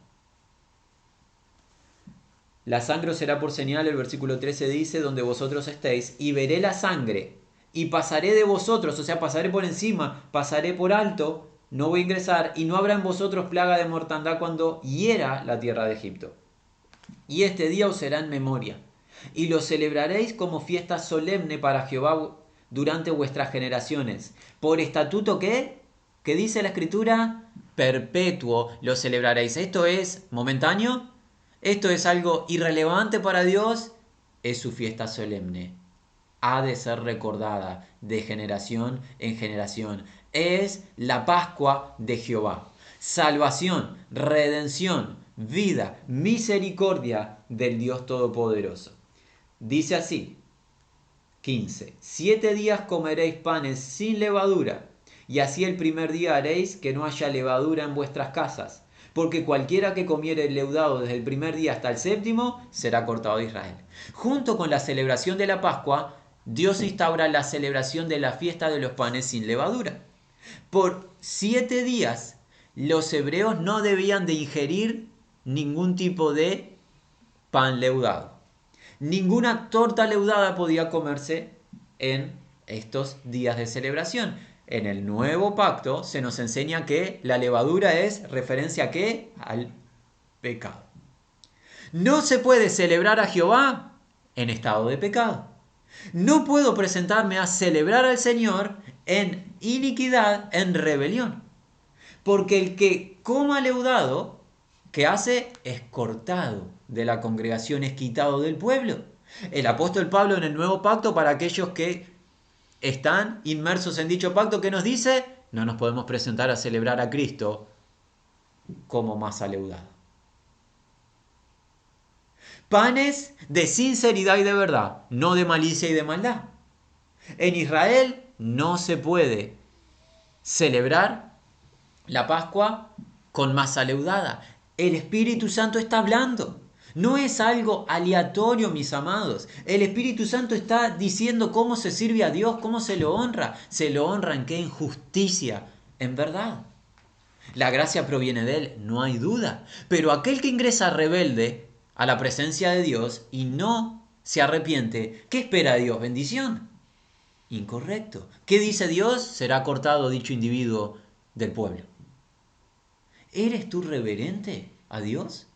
La sangre os será por señal, el versículo 13 dice, donde vosotros estéis, y veré la sangre, y pasaré de vosotros, o sea, pasaré por encima, pasaré por alto, no voy a ingresar, y no habrá en vosotros plaga de mortandad cuando hiera la tierra de Egipto. Y este día os será en memoria, y lo celebraréis como fiesta solemne para Jehová durante vuestras generaciones. Por estatuto, ¿qué? ¿Qué dice la Escritura? Perpetuo lo celebraréis. ¿Esto es momentáneo? ¿Esto es algo irrelevante para Dios? Es su fiesta solemne. Ha de ser recordada de generación en generación. Es la Pascua de Jehová. Salvación, redención, vida, misericordia del Dios Todopoderoso. Dice así, 15. 7 días comeréis panes sin levadura, y así el primer día haréis que no haya levadura en vuestras casas. Porque cualquiera que comiere leudado desde el primer día hasta el séptimo será cortado de Israel. Junto con la celebración de la Pascua, Dios instaura la celebración de la fiesta de los panes sin levadura. Por 7 días los hebreos no debían de ingerir ningún tipo de pan leudado. Ninguna torta leudada podía comerse en estos días de celebración. En el nuevo pacto se nos enseña que la levadura es referencia a ¿qué? Al pecado. No se puede celebrar a Jehová en estado de pecado. No puedo presentarme a celebrar al Señor en iniquidad, en rebelión. Porque el que coma leudado, ¿qué hace? Es cortado de la congregación, es quitado del pueblo. El apóstol Pablo en el nuevo pacto, para aquellos que están inmersos en dicho pacto, ¿qué nos dice? No nos podemos presentar a celebrar a Cristo como masa leudada. Panes de sinceridad y de verdad, no de malicia y de maldad. En Israel no se puede celebrar la Pascua con masa leudada. El Espíritu Santo está hablando. No es algo aleatorio, mis amados. El Espíritu Santo está diciendo cómo se sirve a Dios, cómo se lo honra. ¿Se lo honra en qué? En justicia, en verdad. La gracia proviene de Él, no hay duda. Pero aquel que ingresa rebelde a la presencia de Dios y no se arrepiente, ¿qué espera de Dios? ¿Bendición? Incorrecto. ¿Qué dice Dios? Será cortado dicho individuo del pueblo. ¿Eres tú reverente a Dios?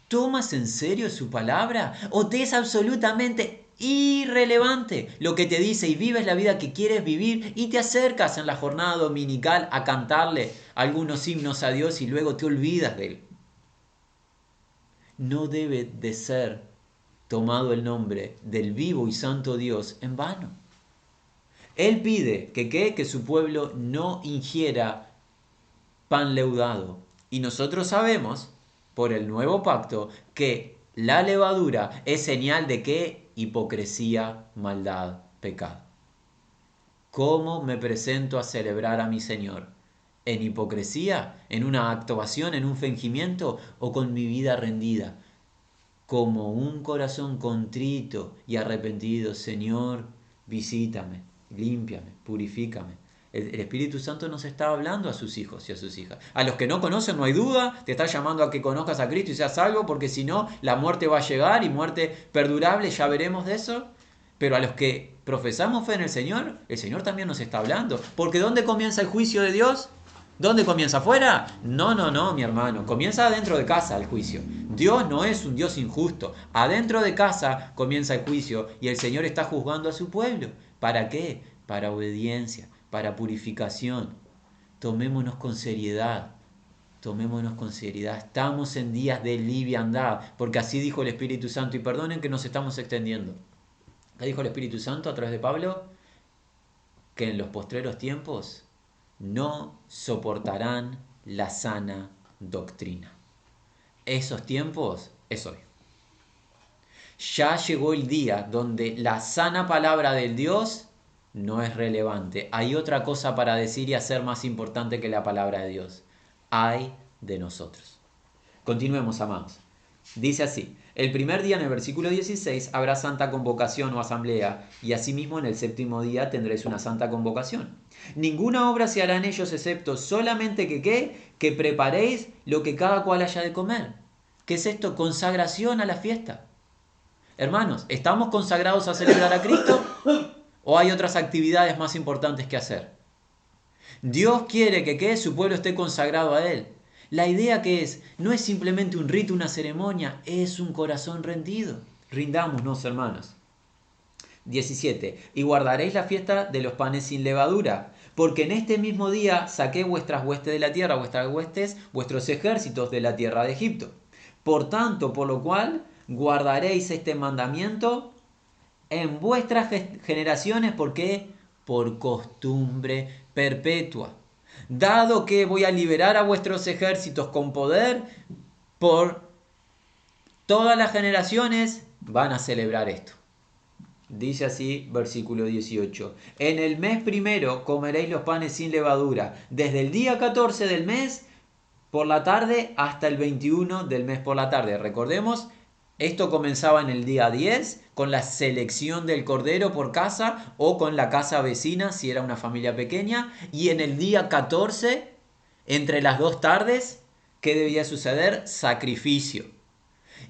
¿Tomas en serio su palabra o te es absolutamente irrelevante lo que te dice y vives la vida que quieres vivir y te acercas en la jornada dominical a cantarle algunos himnos a Dios y luego te olvidas de Él? No debe de ser tomado el nombre del vivo y santo Dios en vano. Él pide que su pueblo no ingiera pan leudado. Y nosotros sabemos, por el nuevo pacto, que la levadura es señal de qué? Hipocresía, maldad, pecado. ¿Cómo me presento a celebrar a mi Señor? ¿En hipocresía? ¿En una actuación? ¿En un fingimiento? ¿O con mi vida rendida? Como un corazón contrito y arrepentido, Señor, visítame, límpiame, purifícame. El Espíritu Santo nos está hablando a sus hijos y a sus hijas. A los que no conocen, no hay duda, te está llamando a que conozcas a Cristo y seas salvo, porque si no, la muerte va a llegar y muerte perdurable, ya veremos de eso. Pero a los que profesamos fe en el Señor también nos está hablando. Porque ¿dónde comienza el juicio de Dios? ¿Dónde comienza? ¿Afuera? No, mi hermano. Comienza adentro de casa el juicio. Dios no es un Dios injusto. Adentro de casa comienza el juicio y el Señor está juzgando a su pueblo. ¿Para qué? Para obediencia, para purificación. Tomémonos con seriedad. Tomémonos con seriedad. Estamos en días de liviandad, porque así dijo el Espíritu Santo. Y perdonen que nos estamos extendiendo. ¿Qué dijo el Espíritu Santo a través de Pablo? Que en los postreros tiempos no soportarán la sana doctrina. Esos tiempos es hoy. Ya llegó el día donde la sana palabra del Dios no es relevante. Hay otra cosa para decir y hacer más importante que la palabra de Dios. Ay de nosotros. Continuemos, amados. Dice así: el primer día, en el versículo 16, habrá santa convocación o asamblea, y asimismo en el séptimo día tendréis una santa convocación. Ninguna obra se hará en ellos excepto solamente que preparéis lo que cada cual haya de comer. ¿Qué es esto? Consagración a la fiesta. Hermanos, ¿estamos consagrados a celebrar a Cristo o hay otras actividades más importantes que hacer? Dios quiere que su pueblo esté consagrado a Él. La idea no es simplemente un rito, una ceremonia, es un corazón rendido. Rindámonos, hermanos. 17. Y guardaréis la fiesta de los panes sin levadura, porque en este mismo día saqué vuestras huestes de la tierra, vuestras huestes, vuestros ejércitos de la tierra de Egipto. Por tanto, por lo cual guardaréis este mandamiento en vuestras generaciones, ¿por qué? Por costumbre perpetua. Dado que voy a liberar a vuestros ejércitos con poder, por todas las generaciones van a celebrar esto. Dice así, versículo 18. En el mes primero comeréis los panes sin levadura, desde el día 14 del mes por la tarde hasta el 21 del mes por la tarde. Recordemos, Esto comenzaba en el día 10 con la selección del cordero por casa o con la casa vecina si era una familia pequeña. Y en el día 14, entre las dos tardes, ¿qué debía suceder? Sacrificio.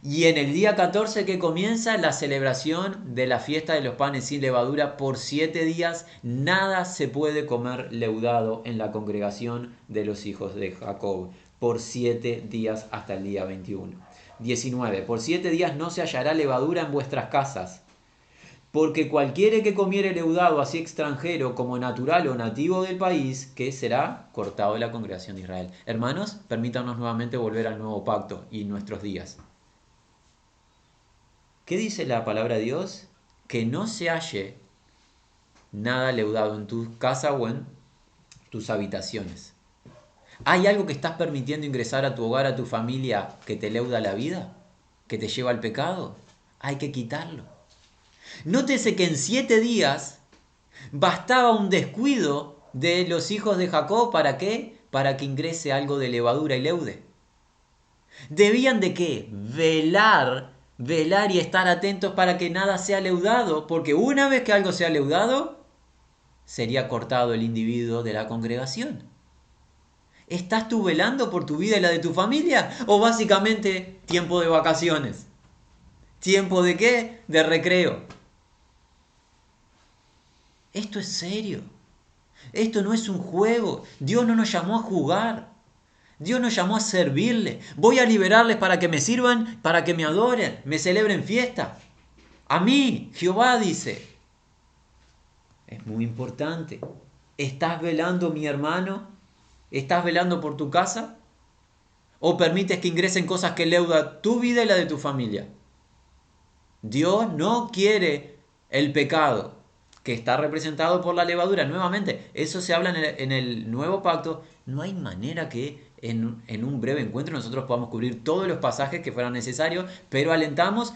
Y en el día 14 que comienza la celebración de la fiesta de los panes sin levadura por 7 días, nada se puede comer leudado en la congregación de los hijos de Jacob. Por 7 días hasta el día 21. 19. Por 7 días no se hallará levadura en vuestras casas. Porque cualquiera que comiere leudado así extranjero como natural o nativo del país, que será cortado de la congregación de Israel. Hermanos, permítanos nuevamente volver al nuevo pacto y nuestros días. ¿Qué dice la palabra de Dios? Que no se halle nada leudado en tu casa o en tus habitaciones. ¿Hay algo que estás permitiendo ingresar a tu hogar, a tu familia, que te leuda la vida? ¿Que te lleva al pecado? Hay que quitarlo. Nótese que en 7 días bastaba un descuido de los hijos de Jacob. ¿Para qué? Para que ingrese algo de levadura y leude. ¿Debían de qué? Velar y estar atentos para que nada sea leudado, porque una vez que algo sea leudado, sería cortado el individuo de la congregación. ¿Estás tú velando por tu vida y la de tu familia? ¿O básicamente tiempo de vacaciones? ¿Tiempo de qué? De recreo. Esto es serio. Esto no es un juego. Dios no nos llamó a jugar. Dios nos llamó a servirle. Voy a liberarles para que me sirvan, para que me adoren, me celebren fiesta. A mí, Jehová dice. Es muy importante. ¿Estás velando, mi hermano? ¿Estás velando por tu casa? ¿O permites que ingresen cosas que leudan tu vida y la de tu familia? Dios no quiere el pecado, que está representado por la levadura. Nuevamente, eso se habla en el nuevo pacto. No hay manera que en un breve encuentro nosotros podamos cubrir todos los pasajes que fueran necesarios, pero alentamos,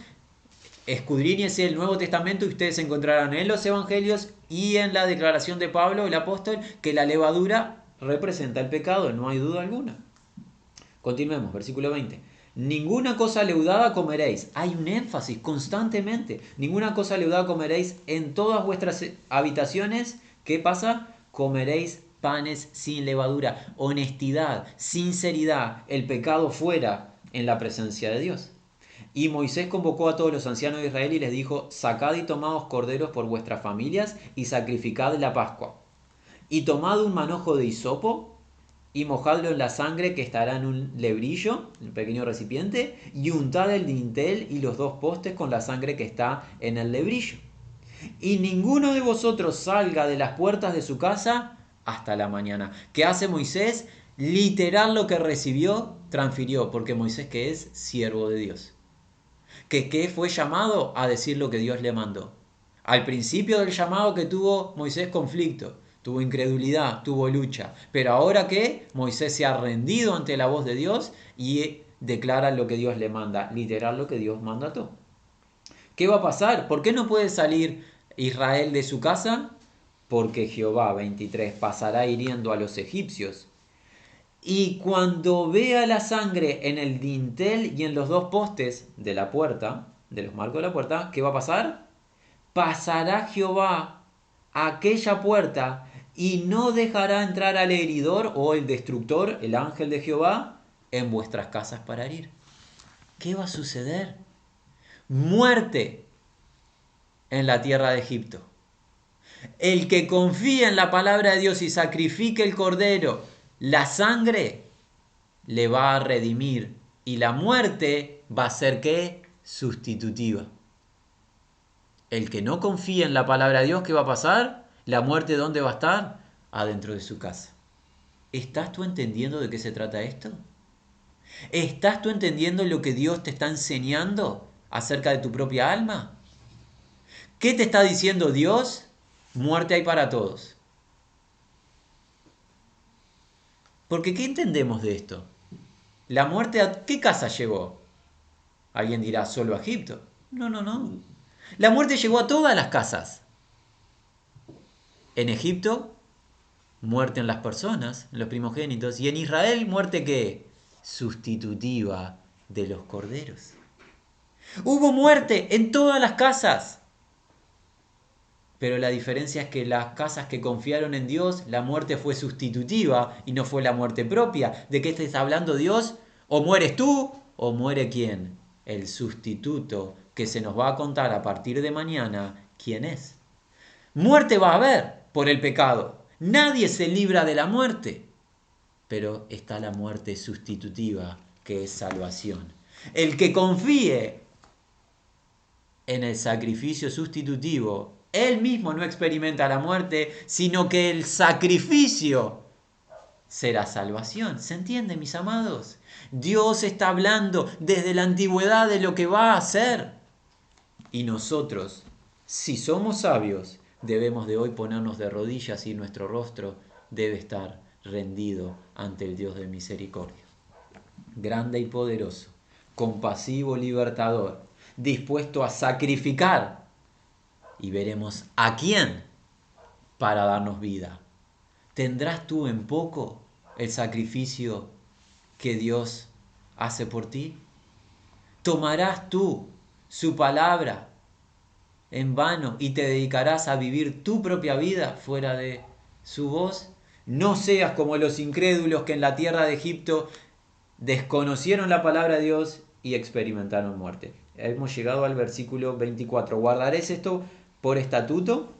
escudriñese el Nuevo Testamento y ustedes encontrarán en los Evangelios y en la declaración de Pablo, el apóstol, que la levadura representa el pecado, no hay duda alguna. Continuemos, versículo 20. Ninguna cosa leudada comeréis. Hay un énfasis constantemente. Ninguna cosa leudada comeréis en todas vuestras habitaciones. ¿Qué pasa? Comeréis panes sin levadura. Honestidad, sinceridad, el pecado fuera en la presencia de Dios. Y Moisés convocó a todos los ancianos de Israel y les dijo: sacad y tomaos corderos por vuestras familias y sacrificad la Pascua. Y tomad un manojo de hisopo y mojadlo en la sangre que estará en un lebrillo, un pequeño recipiente, y untad el dintel y los 2 postes con la sangre que está en el lebrillo. Y ninguno de vosotros salga de las puertas de su casa hasta la mañana. ¿Qué hace Moisés? Literal lo que recibió, transfirió, porque Moisés, que es siervo de Dios, que fue llamado a decir lo que Dios le mandó. Al principio del llamado que tuvo Moisés conflicto, tuvo incredulidad, tuvo lucha, pero ahora que Moisés se ha rendido ante la voz de Dios y declara lo que Dios le manda, literal lo que Dios mandató. ¿Qué va a pasar? ¿Por qué no puede salir Israel de su casa? Porque Jehová, 23, pasará hiriendo a los egipcios. Y cuando vea la sangre en el dintel y en los 2 postes de la puerta, de los marcos de la puerta, ¿qué va a pasar? Pasará Jehová a aquella puerta y no dejará entrar al heridor o el destructor, el ángel de Jehová, en vuestras casas para herir. ¿Qué va a suceder? Muerte en la tierra de Egipto. El que confía en la palabra de Dios y sacrifique el cordero, la sangre, le va a redimir. Y la muerte va a ser ¿qué? Sustitutiva. El que no confía en la palabra de Dios, ¿qué va a pasar? La muerte, ¿dónde va a estar? Adentro de su casa. ¿Estás tú entendiendo de qué se trata esto? ¿Estás tú entendiendo lo que Dios te está enseñando acerca de tu propia alma? ¿Qué te está diciendo Dios? Muerte hay para todos. Porque ¿qué entendemos de esto? ¿La muerte a qué casa llegó? Alguien dirá, ¿solo a Egipto? No, no, no. La muerte llegó a todas las casas. En Egipto, muerte en las personas, en los primogénitos. Y en Israel, muerte ¿qué? Sustitutiva de los corderos. Hubo muerte en todas las casas. Pero la diferencia es que las casas que confiaron en Dios, la muerte fue sustitutiva y no fue la muerte propia. ¿De qué está hablando Dios? O mueres tú o muere quién. El sustituto que se nos va a contar a partir de mañana, ¿quién es? Muerte va a haber por el pecado. Nadie se libra de la muerte. Pero está la muerte sustitutiva, que es salvación. El que confíe en el sacrificio sustitutivo, él mismo no experimenta la muerte, sino que el sacrificio será salvación. ¿Se entiende, mis amados? Dios está hablando desde la antigüedad de lo que va a hacer. Y nosotros, si somos sabios, debemos de hoy ponernos de rodillas y nuestro rostro debe estar rendido ante el Dios de misericordia. Grande y poderoso, compasivo, libertador, dispuesto a sacrificar, y veremos a quién para darnos vida. ¿Tendrás tú en poco el sacrificio que Dios hace por ti? ¿Tomarás tú su palabra en vano y te dedicarás a vivir tu propia vida fuera de su voz? No seas como los incrédulos que en la tierra de Egipto desconocieron la palabra de Dios y experimentaron muerte. Hemos llegado al versículo 24. Guardaréis esto por estatuto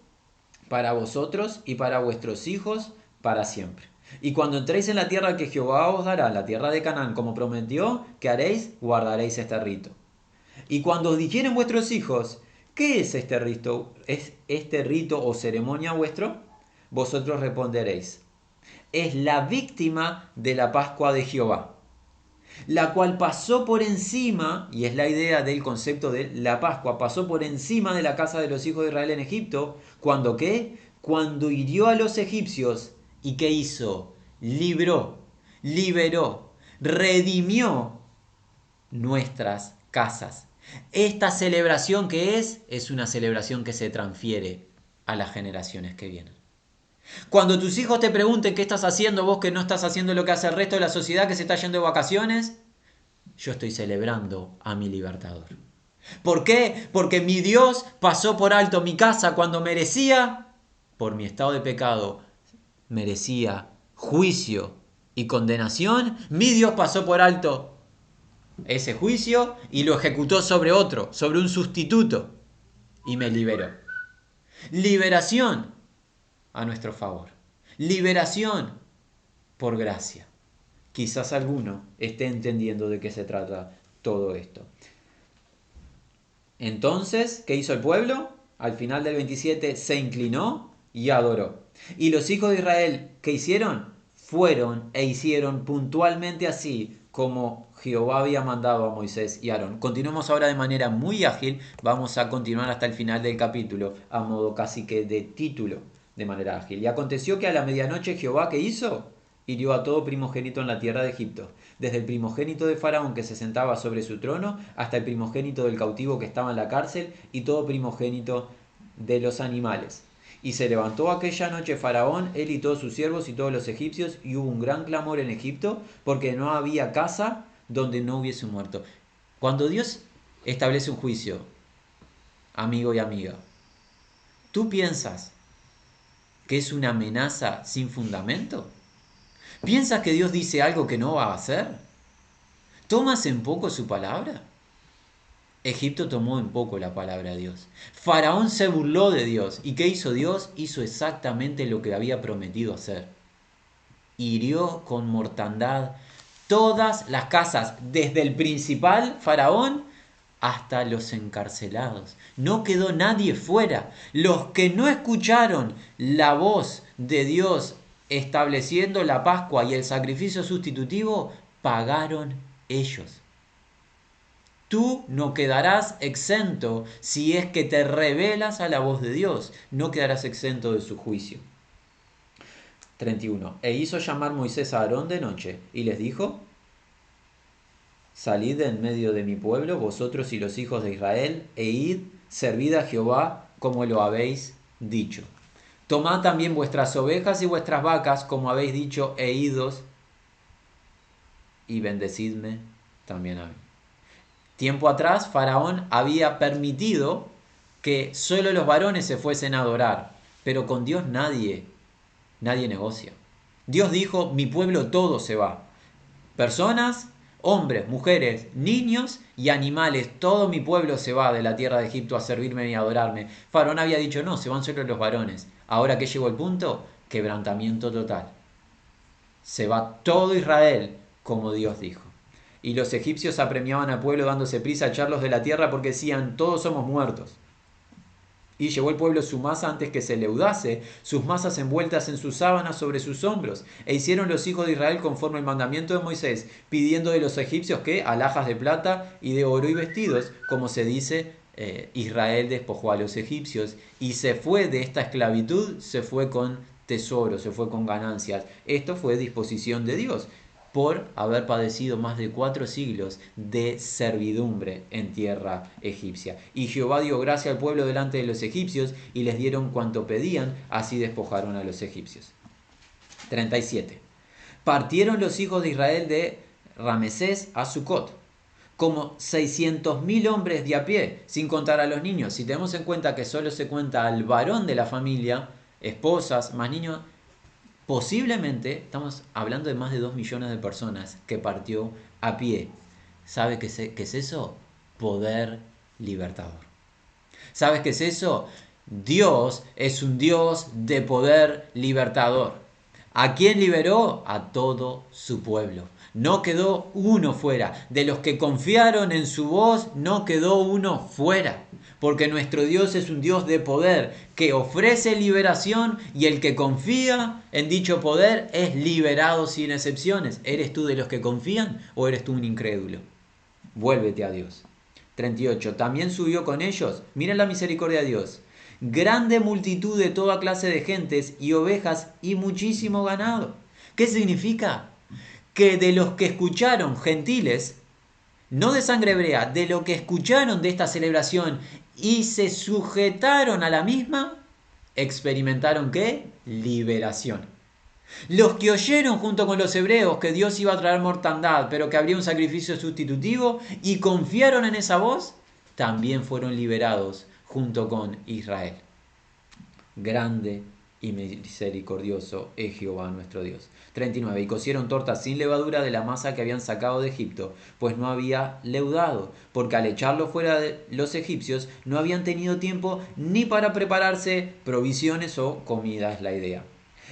para vosotros y para vuestros hijos para siempre. Y cuando entréis en la tierra que Jehová os dará, la tierra de Canaán, como prometió, ¿qué haréis? Guardaréis este rito. Y cuando os dijeren vuestros hijos, ¿qué es este rito? ¿Es este rito o ceremonia vuestro? Vosotros responderéis, es la víctima de la Pascua de Jehová, la cual pasó por encima, y es la idea del concepto de la Pascua, pasó por encima de la casa de los hijos de Israel en Egipto, ¿cuando qué? Cuando hirió a los egipcios, ¿y qué hizo? Libró, liberó, redimió nuestras casas. Esta celebración que es una celebración que se transfiere a las generaciones que vienen. Cuando tus hijos te pregunten qué estás haciendo vos que no estás haciendo lo que hace el resto de la sociedad que se está yendo de vacaciones, yo estoy celebrando a mi libertador. ¿Por qué? Porque mi Dios pasó por alto mi casa cuando merecía, por mi estado de pecado, merecía juicio y condenación. Mi Dios pasó por alto ese juicio y lo ejecutó sobre otro, sobre un sustituto, y me liberó. Liberación a nuestro favor. Liberación por gracia. Quizás alguno esté entendiendo de qué se trata todo esto. Entonces, ¿qué hizo el pueblo? Al final del 27 se inclinó y adoró. Y los hijos de Israel, ¿qué hicieron? Fueron e hicieron puntualmente así como Jehová había mandado a Moisés y Aarón. Continuemos ahora de manera muy ágil. Vamos a continuar hasta el final del capítulo, a modo casi que de título, de manera ágil. Y aconteció que a la medianoche Jehová, ¿qué hizo? Hirió a todo primogénito en la tierra de Egipto, desde el primogénito de Faraón que se sentaba sobre su trono, hasta el primogénito del cautivo que estaba en la cárcel, y todo primogénito de los animales. Y se levantó aquella noche Faraón, él y todos sus siervos y todos los egipcios, y hubo un gran clamor en Egipto, porque no había casa donde no hubiese un muerto. Cuando Dios establece un juicio, amigo y amiga, ¿tú piensas que es una amenaza sin fundamento? ¿Piensas que Dios dice algo que no va a hacer? ¿Tomas en poco su palabra? Egipto tomó en poco la palabra de Dios. Faraón se burló de Dios. ¿Y qué hizo Dios? Hizo exactamente lo que había prometido hacer. Hirió con mortandad todas las casas, desde el principal Faraón hasta los encarcelados. No quedó nadie fuera. Los que no escucharon la voz de Dios estableciendo la Pascua y el sacrificio sustitutivo, pagaron ellos. Tú no quedarás exento si es que te revelas a la voz de Dios. No quedarás exento de su juicio. 31. E hizo llamar Moisés a Aarón de noche y les dijo: salid en medio de mi pueblo, vosotros y los hijos de Israel, e id, servid a Jehová como lo habéis dicho. Tomad también vuestras ovejas y vuestras vacas, como habéis dicho, e idos, y bendecidme también a mí. Tiempo atrás, Faraón había permitido que solo los varones se fuesen a adorar, pero con Dios nadie negocia. Dios dijo, mi pueblo todo se va. Personas, hombres, mujeres, niños y animales, todo mi pueblo se va de la tierra de Egipto a servirme y a adorarme. Faraón había dicho, no, se van solo los varones. Ahora que llegó el punto, quebrantamiento total. Se va todo Israel como Dios dijo. Y los egipcios apremiaban al pueblo dándose prisa a echarlos de la tierra porque decían, todos somos muertos. Y llevó el pueblo su masa antes que se leudase, sus masas envueltas en sus sábanas sobre sus hombros. E hicieron los hijos de Israel conforme al mandamiento de Moisés, pidiendo de los egipcios que alhajas de plata y de oro y vestidos, como se dice, Israel despojó a los egipcios y se fue de esta esclavitud, se fue con tesoro, se fue con ganancias. Esto fue disposición de Dios por haber padecido más de 4 siglos de servidumbre en tierra egipcia. Y Jehová dio gracia al pueblo delante de los egipcios y les dieron cuanto pedían, así despojaron a los egipcios. 37. Partieron los hijos de Israel de Ramesés a Sucot, como 600.000 hombres de a pie, sin contar a los niños. Si tenemos en cuenta que solo se cuenta al varón de la familia, esposas, más niños, posiblemente estamos hablando de más de 2 millones de personas que partió a pie. ¿Sabe qué es eso? Poder libertador. ¿Sabes qué es eso? Dios es un Dios de poder libertador. ¿A quién liberó? A todo su pueblo. No quedó uno fuera. De los que confiaron en su voz, no quedó uno fuera. Porque nuestro Dios es un Dios de poder que ofrece liberación y el que confía en dicho poder es liberado sin excepciones. ¿Eres tú de los que confían o eres tú un incrédulo? Vuélvete a Dios. 38. También subió con ellos, miren la misericordia de Dios, grande multitud de toda clase de gentes y ovejas y muchísimo ganado. ¿Qué significa? Que de los que escucharon, gentiles, no de sangre hebrea, de lo que escucharon de esta celebración y se sujetaron a la misma, experimentaron ¿qué? Liberación. Los que oyeron junto con los hebreos que Dios iba a traer mortandad, pero que habría un sacrificio sustitutivo, y confiaron en esa voz, también fueron liberados junto con Israel. Grande y misericordioso es Jehová nuestro Dios. 39. Y cocieron tortas sin levadura de la masa que habían sacado de Egipto, pues no había leudado, porque al echarlo fuera de los egipcios no habían tenido tiempo ni para prepararse provisiones o comida, es la idea.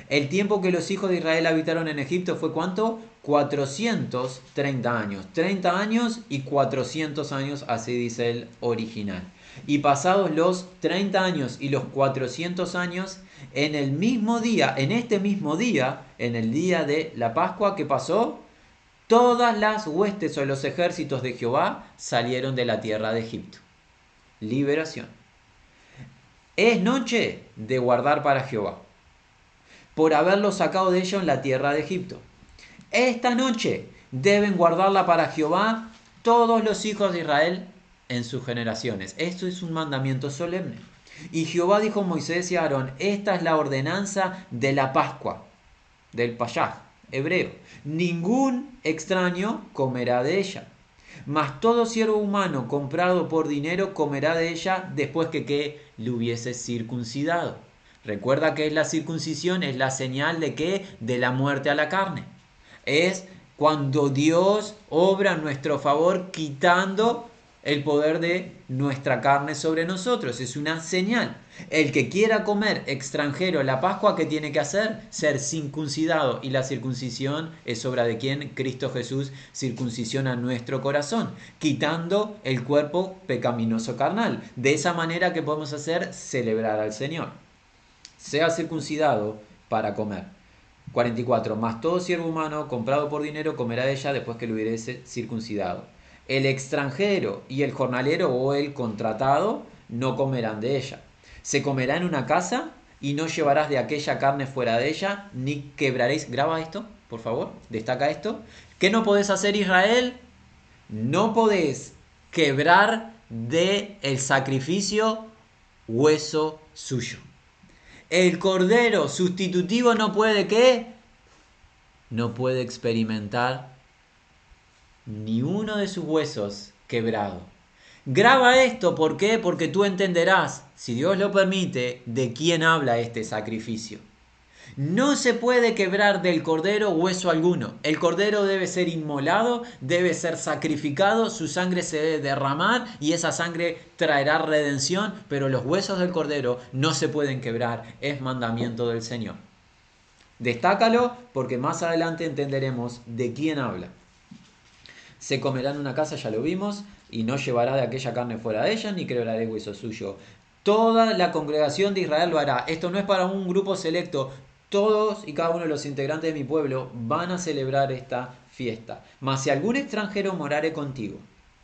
El tiempo que los hijos de Israel habitaron en Egipto fue ¿cuánto? 430 años. 30 años y 400 años, así dice el original. Y pasados los 30 años y los 400 años, en el mismo día, en este mismo día, en el día de la Pascua, ¿qué pasó? Todas las huestes o los ejércitos de Jehová salieron de la tierra de Egipto. Liberación. Es noche de guardar para Jehová, por haberlo sacado de ellos en la tierra de Egipto. Esta noche deben guardarla para Jehová todos los hijos de Israel en sus generaciones. Esto es un mandamiento solemne. Y Jehová dijo a Moisés y a Aarón, esta es la ordenanza de la Pascua, del Payaj hebreo. Ningún extraño comerá de ella, mas todo siervo humano comprado por dinero comerá de ella después que le hubiese circuncidado. Recuerda que es la circuncisión, es la señal de ¿qué? De la muerte a la carne. Es cuando Dios obra en nuestro favor quitando el poder de nuestra carne sobre nosotros. Es una señal. El que quiera comer extranjero la Pascua, ¿qué tiene que hacer? Ser circuncidado. Y la circuncisión es obra de ¿quién? Cristo Jesús circuncisiona nuestro corazón, quitando el cuerpo pecaminoso carnal. De esa manera que podemos hacer celebrar al Señor. Sea circuncidado para comer. 44. Mas todo siervo humano comprado por dinero comerá de ella después que lo hubiese circuncidado. El extranjero y el jornalero o el contratado no comerán de ella. Se comerá en una casa y no llevarás de aquella carne fuera de ella, ni quebraréis. Graba esto, por favor, destaca esto. ¿Qué no podés hacer, Israel? No podés quebrar de el sacrificio hueso suyo. El cordero sustitutivo no puede ¿qué? No puede experimentar ni uno de sus huesos quebrado. Graba esto, ¿por qué? Porque tú entenderás, si Dios lo permite, de quién habla este sacrificio. No se puede quebrar del cordero hueso alguno. El cordero debe ser inmolado, debe ser sacrificado, su sangre se debe derramar y esa sangre traerá redención, pero los huesos del cordero no se pueden quebrar, es mandamiento del Señor. Destácalo porque más adelante entenderemos de quién habla. Se comerá en una casa, ya lo vimos, y no llevará de aquella carne fuera de ella, ni quebrará el hueso suyo. Toda la congregación de Israel lo hará. Esto no es para un grupo selecto. Todos y cada uno de los integrantes de mi pueblo van a celebrar esta fiesta. Mas si algún extranjero morare contigo,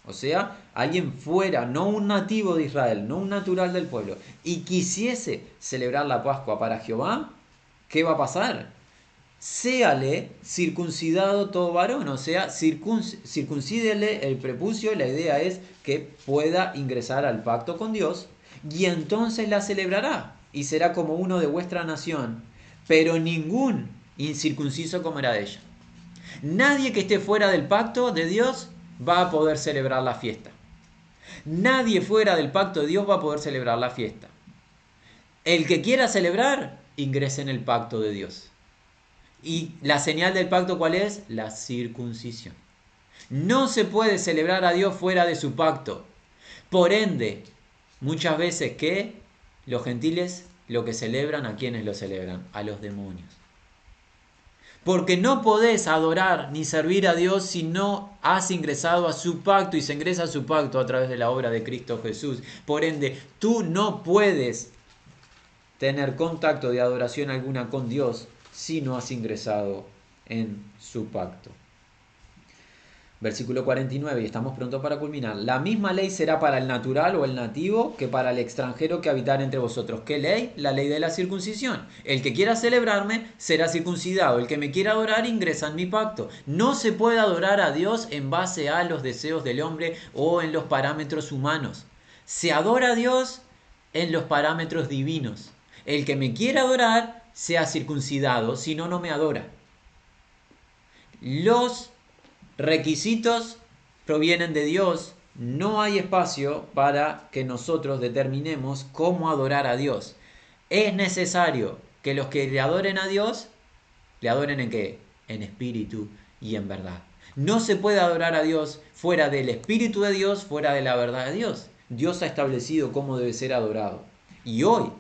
o sea, alguien fuera, no un nativo de Israel, no un natural del pueblo, y quisiese celebrar la Pascua para Jehová, ¿qué va a pasar? Séale circuncidado todo varón, o sea, circuncídele el prepucio. La idea es que pueda ingresar al pacto con Dios y entonces la celebrará y será como uno de vuestra nación, pero ningún incircunciso comerá de ella. Nadie que esté fuera del pacto de Dios va a poder celebrar la fiesta. Nadie fuera del pacto de Dios va a poder celebrar la fiesta. El que quiera celebrar, ingrese en el pacto de Dios. ¿Y la señal del pacto cuál es? La circuncisión. No se puede celebrar a Dios fuera de su pacto. Por ende, muchas veces que los gentiles lo que celebran, ¿a quiénes lo celebran? A los demonios. Porque no podés adorar ni servir a Dios si no has ingresado a su pacto, y se ingresa a su pacto a través de la obra de Cristo Jesús. Por ende, tú no puedes tener contacto de adoración alguna con Dios si no has ingresado en su pacto. Versículo 49, y estamos pronto para culminar. La misma ley será para el natural o el nativo que para el extranjero que habitar entre vosotros. ¿Qué ley? La ley de la circuncisión. El que quiera celebrarme será circuncidado. El que me quiera adorar ingresa en mi pacto. No se puede adorar a Dios en base a los deseos del hombre o en los parámetros humanos. Se adora a Dios en los parámetros divinos. El que me quiera adorar sea circuncidado, si no, no me adora. Los requisitos provienen de Dios. No hay espacio para que nosotros determinemos cómo adorar a Dios. Es necesario que los que le adoren a Dios, ¿le adoren en qué? En espíritu y en verdad. No se puede adorar a Dios fuera del espíritu de Dios, fuera de la verdad de Dios. Dios ha establecido cómo debe ser adorado. Y hoy,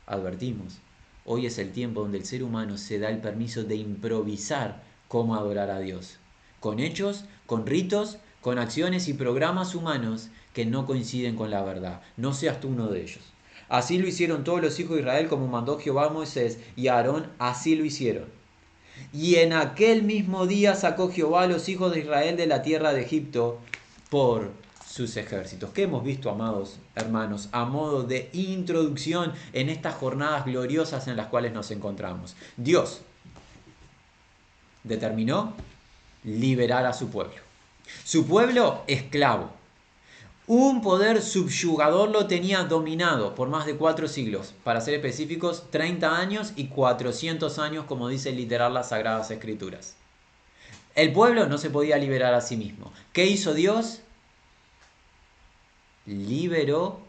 advertimos, hoy es el tiempo donde el ser humano se da el permiso de improvisar cómo adorar a Dios. Con hechos, con ritos, con acciones y programas humanos que no coinciden con la verdad. No seas tú uno de ellos. Así lo hicieron todos los hijos de Israel, como mandó Jehová a Moisés y a Aarón, así lo hicieron. Y en aquel mismo día sacó Jehová a los hijos de Israel de la tierra de Egipto por sus ejércitos. ¿Qué hemos visto, amados hermanos, a modo de introducción en estas jornadas gloriosas en las cuales nos encontramos? Dios determinó liberar a su pueblo esclavo. Un poder subyugador lo tenía dominado por más de 4 siglos, para ser específicos 30 años y 400 años, como dice literal las Sagradas Escrituras. El pueblo no se podía liberar a sí mismo. ¿Qué hizo Dios? Liberó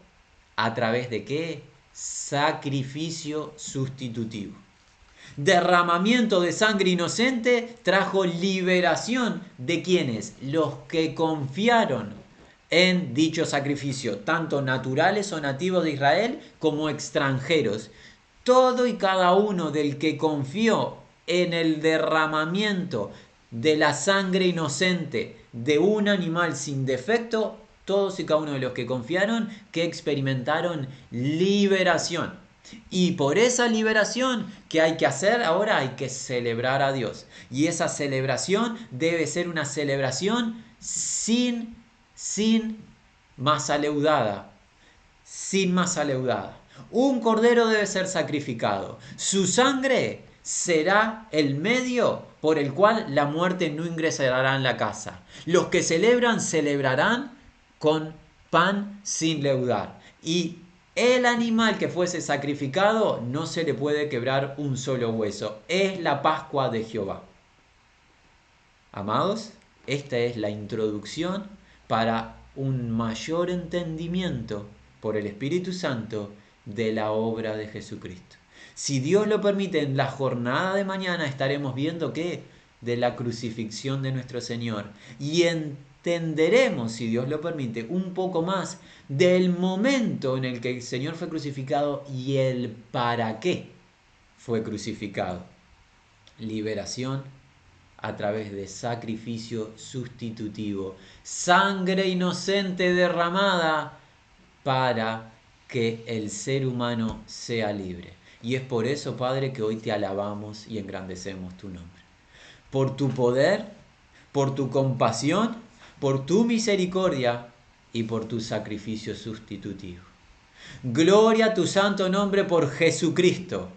a través de ¿qué? Sacrificio sustitutivo. Derramamiento de sangre inocente trajo liberación de quienes, los que confiaron en dicho sacrificio, tanto naturales o nativos de Israel como extranjeros. Todo y cada uno del que confió en el derramamiento de la sangre inocente de un animal sin defecto, todos y cada uno de los que confiaron, que experimentaron liberación. Y por esa liberación, ¿qué hay que hacer ahora? Hay que celebrar a Dios. Y esa celebración debe ser una celebración sin masa leudada. Sin masa leudada. Un cordero debe ser sacrificado. Su sangre será el medio por el cual la muerte no ingresará en la casa. Los que celebran, celebrarán con pan sin leudar. Y el animal que fuese sacrificado no se le puede quebrar un solo hueso. Es la Pascua de Jehová. Amados, esta es la introducción para un mayor entendimiento por el Espíritu Santo de la obra de Jesucristo. Si Dios lo permite, en la jornada de mañana estaremos viendo que de la crucifixión de nuestro Señor y entenderemos, si Dios lo permite, un poco más del momento en el que el Señor fue crucificado y el para qué fue crucificado. Liberación a través de sacrificio sustitutivo, sangre inocente derramada para que el ser humano sea libre. Y es por eso, Padre, que hoy te alabamos y engrandecemos tu nombre. Por tu poder, por tu compasión, por tu misericordia y por tu sacrificio sustitutivo. Gloria a tu santo nombre por Jesucristo.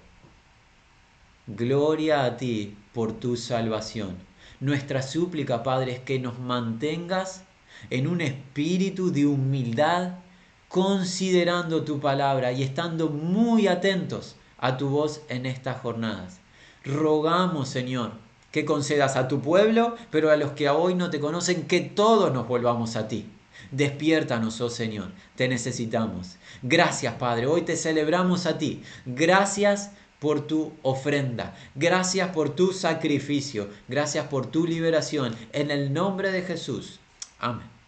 Gloria a ti por tu salvación. Nuestra súplica, Padre, es que nos mantengas en un espíritu de humildad, considerando tu palabra y estando muy atentos a tu voz en estas jornadas. Rogamos, Señor, que concedas a tu pueblo, pero a los que hoy no te conocen, que todos nos volvamos a ti. Despiértanos, oh Señor, te necesitamos. Gracias, Padre, hoy te celebramos a ti. Gracias por tu ofrenda, gracias por tu sacrificio, gracias por tu liberación. En el nombre de Jesús. Amén.